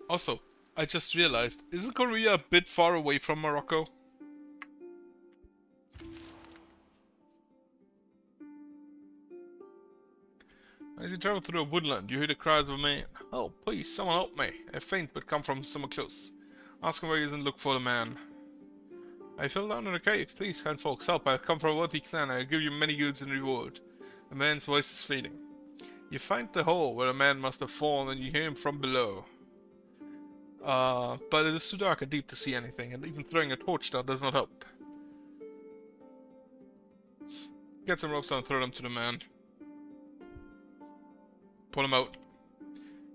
Also, I just realized, isn't Korea a bit far away from Morocco? As you travel through a woodland, you hear the cries of a man. Oh, please, someone help me. I faint but come from somewhere close. Ask him where he is and look for the man. I fell down in a cave. Please, kind folks, help. I come from a worthy clan. I give you many goods in reward. The man's voice is fading. You find the hole where a man must have fallen and you hear him from below. But it is too dark and deep to see anything, and even throwing a torch down does not help. Get some ropes and throw them to the man. Pull him out.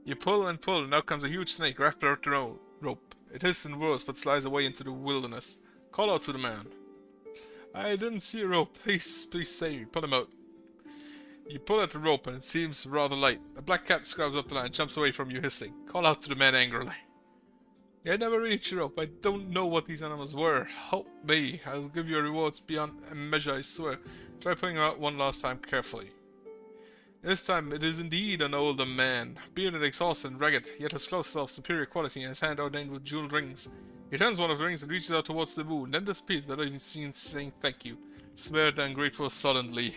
You pull and pull, and out comes a huge snake wrapped around the rope. It hisses and whirls, but slides away into the wilderness. Call out to the man. I didn't see a rope. Please save me. Pull him out. You pull at the rope, and it seems rather light. A black cat scrubs up the line and jumps away from you, hissing. Call out to the man angrily. I never reached the rope. I don't know what these animals were. Help me. I'll give you rewards beyond a measure, I swear. Try pulling him out one last time carefully. This time it is indeed an older man, bearded, exhausted, and ragged, yet his clothes are of superior quality and his hand ordained with jeweled rings. He turns one of the rings and reaches out towards the moon, then disappears without even saying thank you. Swear the ungrateful sullenly.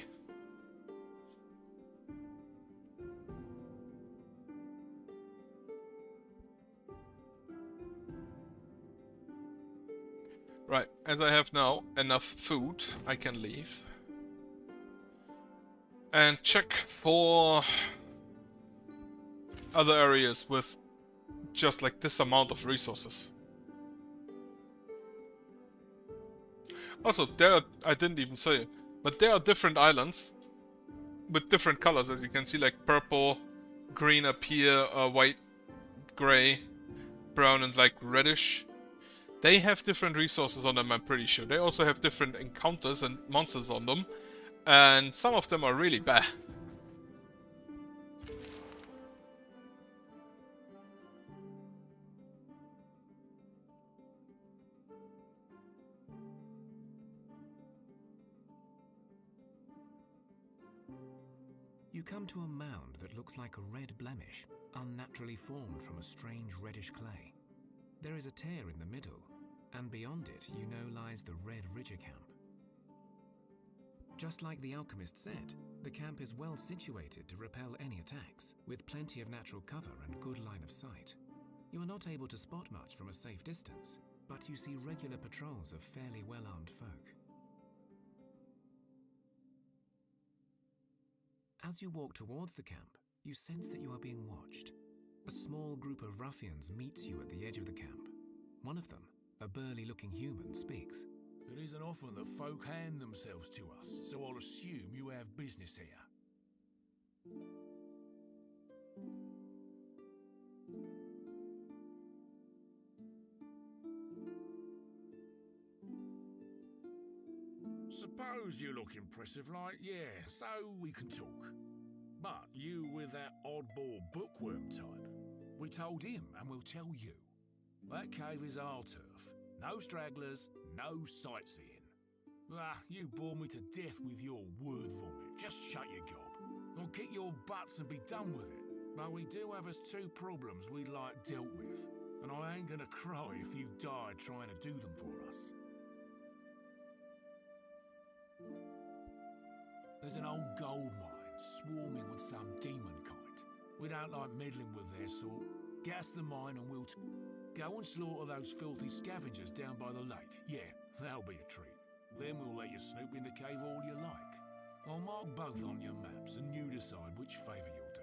Right, as I have now enough food, I can leave. And check for other areas with just like this amount of resources. Also, I didn't even say it, but there are different islands with different colors, as you can see, like purple, green up here, white, gray, brown, and like reddish. They have different resources on them, I'm pretty sure. They also have different encounters and monsters on them. And some of them are really bad. You come to a mound that looks like a red blemish, unnaturally formed from a strange reddish clay. There is a tear in the middle, and beyond it you know lies the Red Ridger camp. Just like the alchemist said, the camp is well situated to repel any attacks, with plenty of natural cover and good line of sight. You are not able to spot much from a safe distance, but you see regular patrols of fairly well-armed folk. As you walk towards the camp, you sense that you are being watched. A small group of ruffians meets you at the edge of the camp. One of them, a burly-looking human, speaks. It isn't often that folk hand themselves to us, so I'll assume you have business here. Suppose you look impressive like, yeah, so we can talk. But you with that oddball bookworm type, we told him and we'll tell you. That cave is our turf. No stragglers, no sightseeing. Ah, you bore me to death with your word vomit. Just shut your gob. Or kick your butts and be done with it. But we do have us two problems we'd like dealt with. And I ain't gonna cry if you die trying to do them for us. There's an old gold mine swarming with some demon kind. We don't like meddling with their sort. Get us the mine and we'll go and slaughter those filthy scavengers down by the lake. Yeah, that'll be a treat. Then we'll let you snoop in the cave all you like. I'll mark both on your maps and you decide which favour you'll do.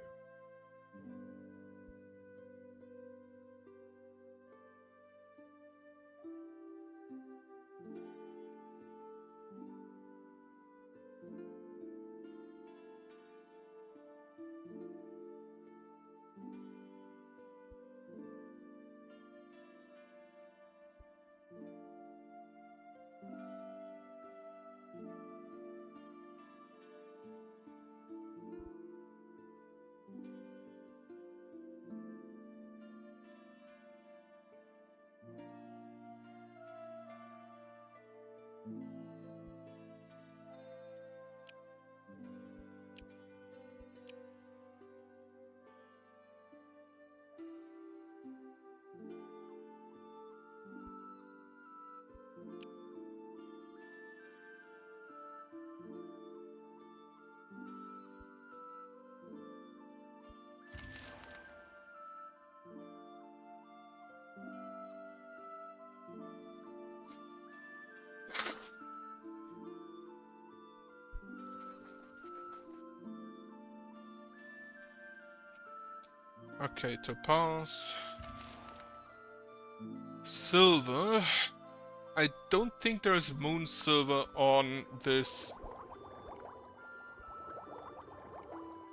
Okay, topaz. Silver. I don't think there's moon silver on this.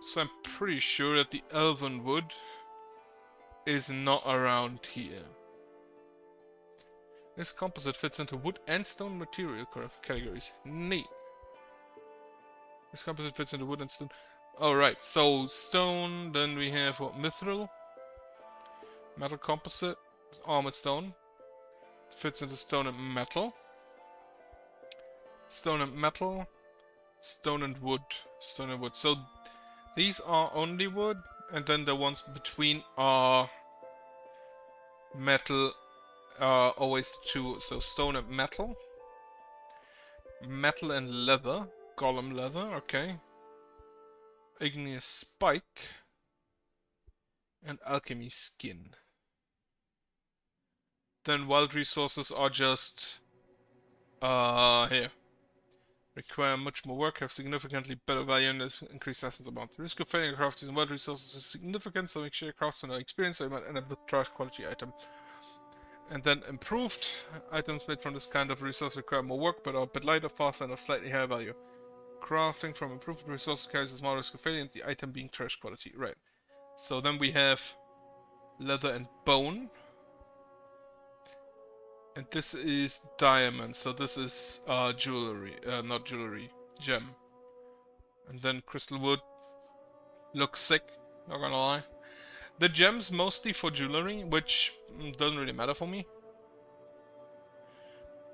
So I'm pretty sure that the elven wood is not around here. This composite fits into wood and stone material categories. Neat. This composite fits into wood and stone. Alright, so stone, then we have what? Mithril? Metal composite, armored stone. Fits into stone and metal. Stone and metal. Stone and wood. Stone and wood. So these are only wood, and then the ones between are metal, always two. So stone and metal. Metal and leather. Golem leather, okay. Igneous spike. And alchemy skin. Then wild resources are just here. Require much more work, have significantly better value, and increased essence amount. The risk of failing a craft using wild resources is significant, so make sure your crafts are no experience, so you might end up with trash quality item. And then improved items made from this kind of resource require more work, but are a bit lighter, faster, and of slightly higher value. Crafting from improved resources carries a small risk of failure, and the item being trash quality. Right. So then we have leather and bone. And this is diamond, so this is jewelry, not jewelry, gem. And then crystal wood looks sick, not gonna lie. The gems mostly for jewelry, which doesn't really matter for me.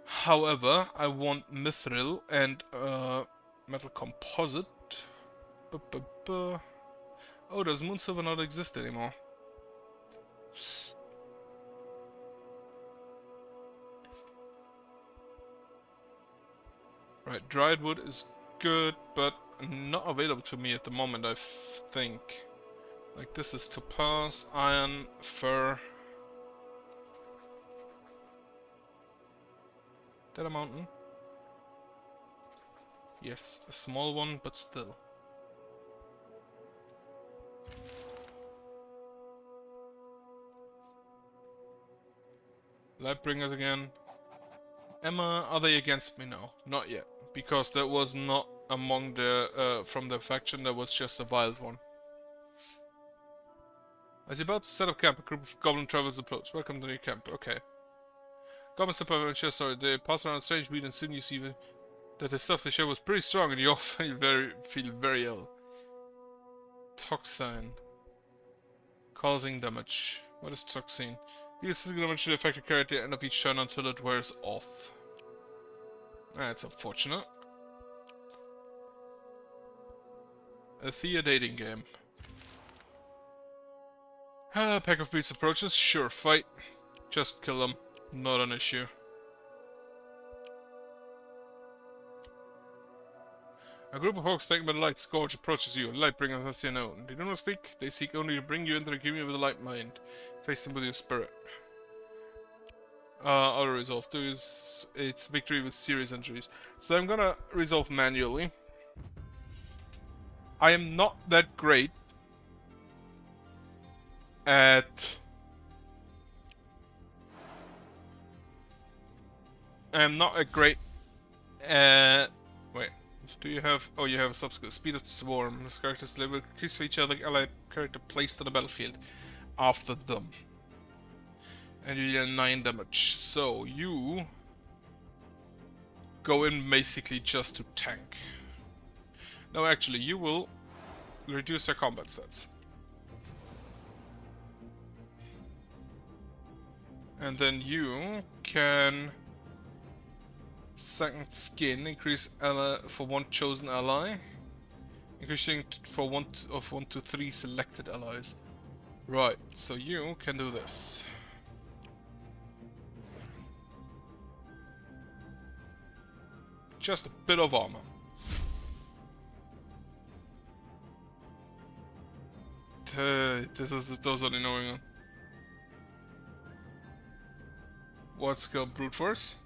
However, I want mithril and metal composite. Oh, does moon silver not exist anymore? Right, dried wood is good, but not available to me at the moment, I think. Like, this is topaz, iron, fir. That a mountain? Yes, a small one, but still. Lightbringers again. Emma, are they against me? No, not yet. Because that was not among the, from the faction, that was just a wild one. As you're about to set up camp, a group of goblin travelers approach. Welcome to your camp. Okay. Goblins step over and share story. They pass around a strange weed and soon you see that the stuff they share was pretty strong and you all feel very ill. Toxine. Causing damage. What is toxine? Deals physical damage to the affected character at the end of each turn until it wears off. That's unfortunate. A Thea dating game. A pack of beasts approaches. Sure, fight. Just kill them. Not an issue. A group of hawks taken by the light scourge approaches you. Light bringers as they know. They do not speak, they seek only to bring you into the communion with the light mind. Face them with your spirit. Auto resolve 2 is its victory with serious injuries. So I'm gonna resolve manually. I am not that great at... I am not a great at... Wait, do you have... Oh, you have a subsequent speed of the swarm. This character's level increase for each other allied character placed on the battlefield after them. And you deal 9 damage. So you go in basically just to tank. No, actually, you will reduce their combat stats. And then you can second skin increase for one chosen ally, increasing for one to 3 selected allies. Right, so you can do this. Just a bit of armor. Those are the annoying one. What skill? Brute force?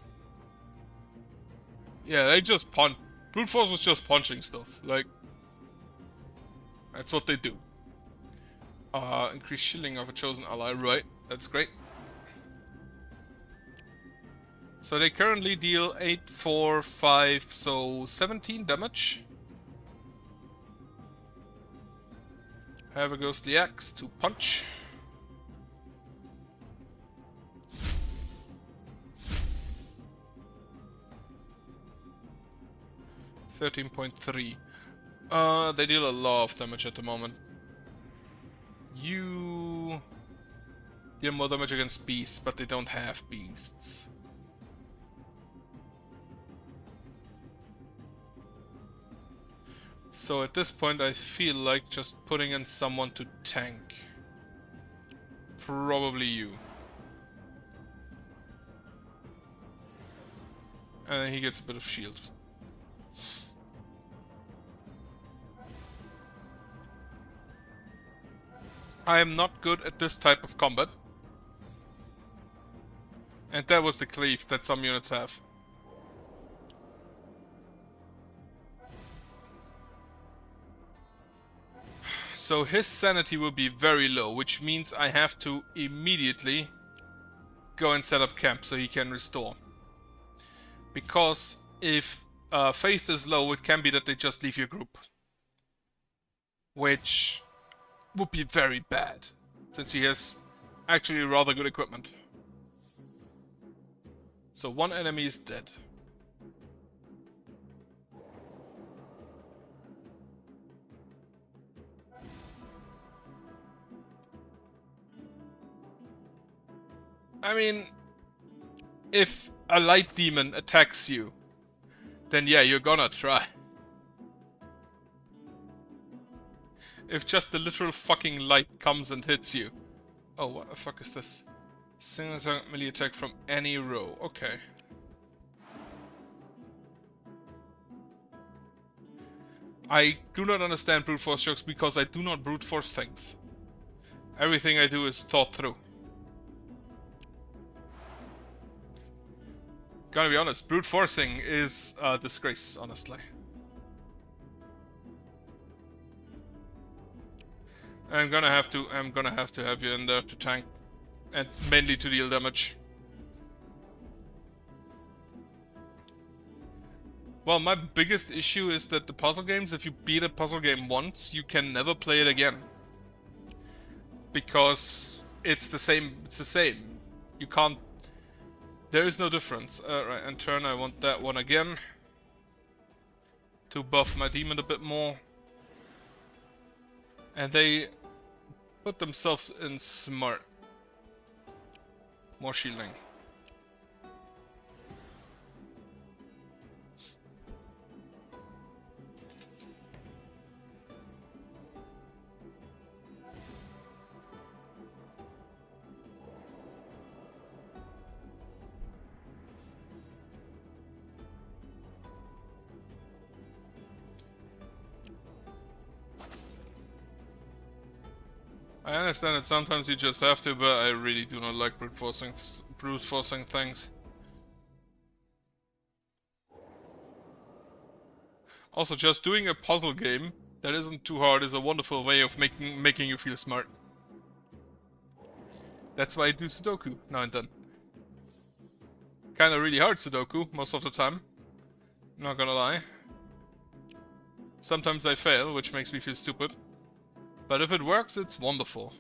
Yeah, they just punch. Brute force was just punching stuff. Like, that's what they do. Increase shielding of a chosen ally. Right, that's great. So they currently deal 8, 4, 5, so 17 damage. Have a ghostly axe to punch. $13.3. They deal a lot of damage at the moment. You deal more damage against beasts, but they don't have beasts. So at this point I feel like just putting in someone to tank. Probably you. And he gets a bit of shield. I am not good at this type of combat. And that was the cleave that some units have. So his sanity will be very low, which means I have to immediately go and set up camp so he can restore. Because if faith is low, it can be that they just leave your group. Which would be very bad, since he has actually rather good equipment. So one enemy is dead. I mean, if a light demon attacks you, then yeah, you're gonna try. If just the literal fucking light comes and hits you. Oh, what the fuck is this? Single target melee attack from any row. Okay. I do not understand brute force jokes because I do not brute force things. Everything I do is thought through. Gotta be honest, brute forcing is a disgrace, honestly. I'm gonna have to have you in there to tank, and mainly to deal damage. Well, my biggest issue is that the puzzle games, if you beat a puzzle game once, you can never play it again. Because it's the same, You can't... There is no difference. Right, in turn I want that one again. To buff my demon a bit more. And they put themselves in smart. More shielding. I understand that sometimes you just have to, but I really do not like brute forcing things. Also, just doing a puzzle game that isn't too hard is a wonderful way of making you feel smart. That's why I do Sudoku now and then. Kinda really hard Sudoku most of the time. Not gonna lie. Sometimes I fail, which makes me feel stupid. But if it works, it's wonderful.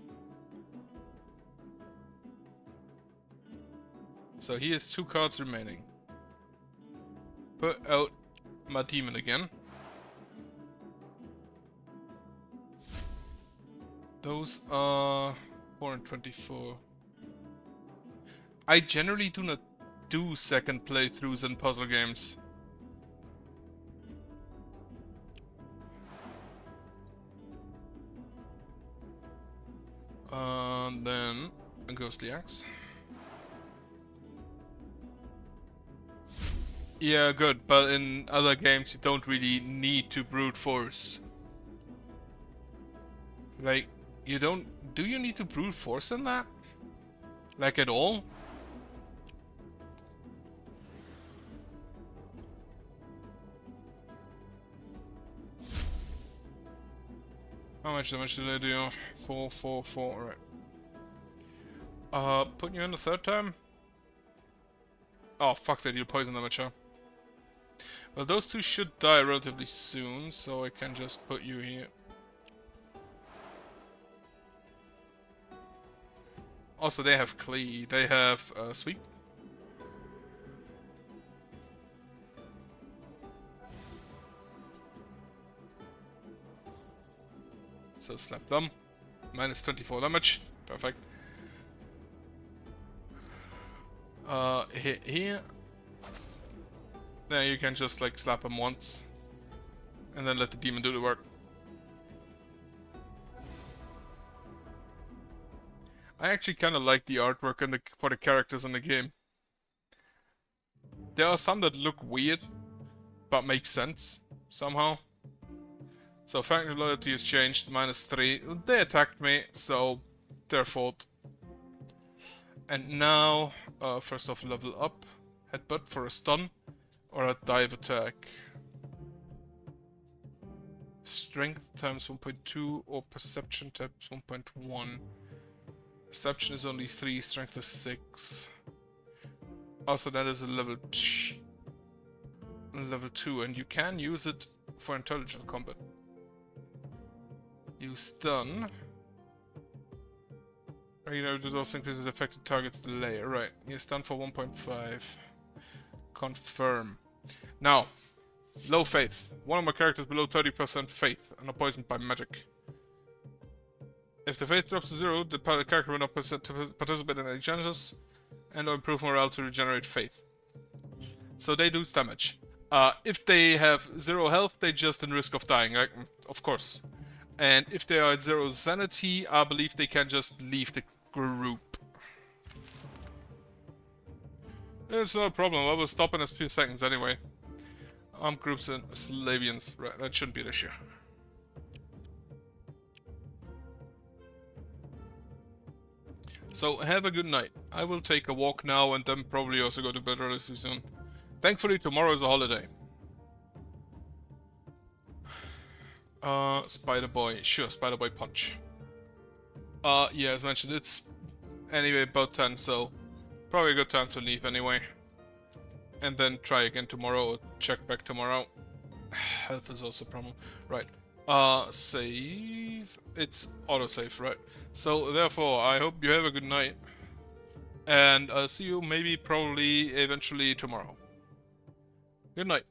So he has 2 cards remaining. Put out my demon again. Those are 424. I generally do not do second playthroughs in puzzle games. Then a ghostly axe. Yeah, good, but in other games you don't really need to brute force. Like, you don't... Do you need to brute force in that? Like, at all? How much damage did I do? 4, 4, 4, alright. Putting you in the 3rd time? Oh, fuck, they deal poison damage, huh? Well, those 2 should die relatively soon, so I can just put you here. Also, they have Klee. They have Sweep. So slap them. Minus 24 damage. Perfect. Hit here. Then you can just like slap him once. And then let the demon do the work. I actually kind of like the artwork and for the characters in the game. There are some that look weird, but make sense somehow. So Factory Loyalty has changed, minus 3. They attacked me, so their fault. And now, first off, level up. Headbutt for a stun or a dive attack. Strength times 1.2 or Perception times 1.1. Perception is only 3, Strength is 6. Also, that is a level 2, and you can use it for intelligent combat. You stun. You know, do those increase the affected target's delay. Right, you stun for 1.5. Confirm. Now, low faith. One of my characters below 30% faith and are poisoned by magic. If the faith drops to 0, the character will not participate in any challenges and or improve morale to regenerate faith. So they do damage. If they have 0 health, they just in risk of dying, like, of course. And if they are at 0 sanity, I believe they can just leave the group. It's not a problem, I will stop in a few seconds anyway. Armed groups and Slavians, right, that shouldn't be an issue. So, have a good night. I will take a walk now and then probably also go to bed relatively soon. Thankfully, tomorrow is a holiday. Spider Boy. Sure, Spider Boy Punch. Yeah, as mentioned, it's anyway about 10, so probably a good time to leave anyway. And then try again tomorrow, or check back tomorrow. Health is also a problem. Right. Save. It's autosave, right? So, therefore, I hope you have a good night. And I'll see you maybe, probably, eventually tomorrow. Good night.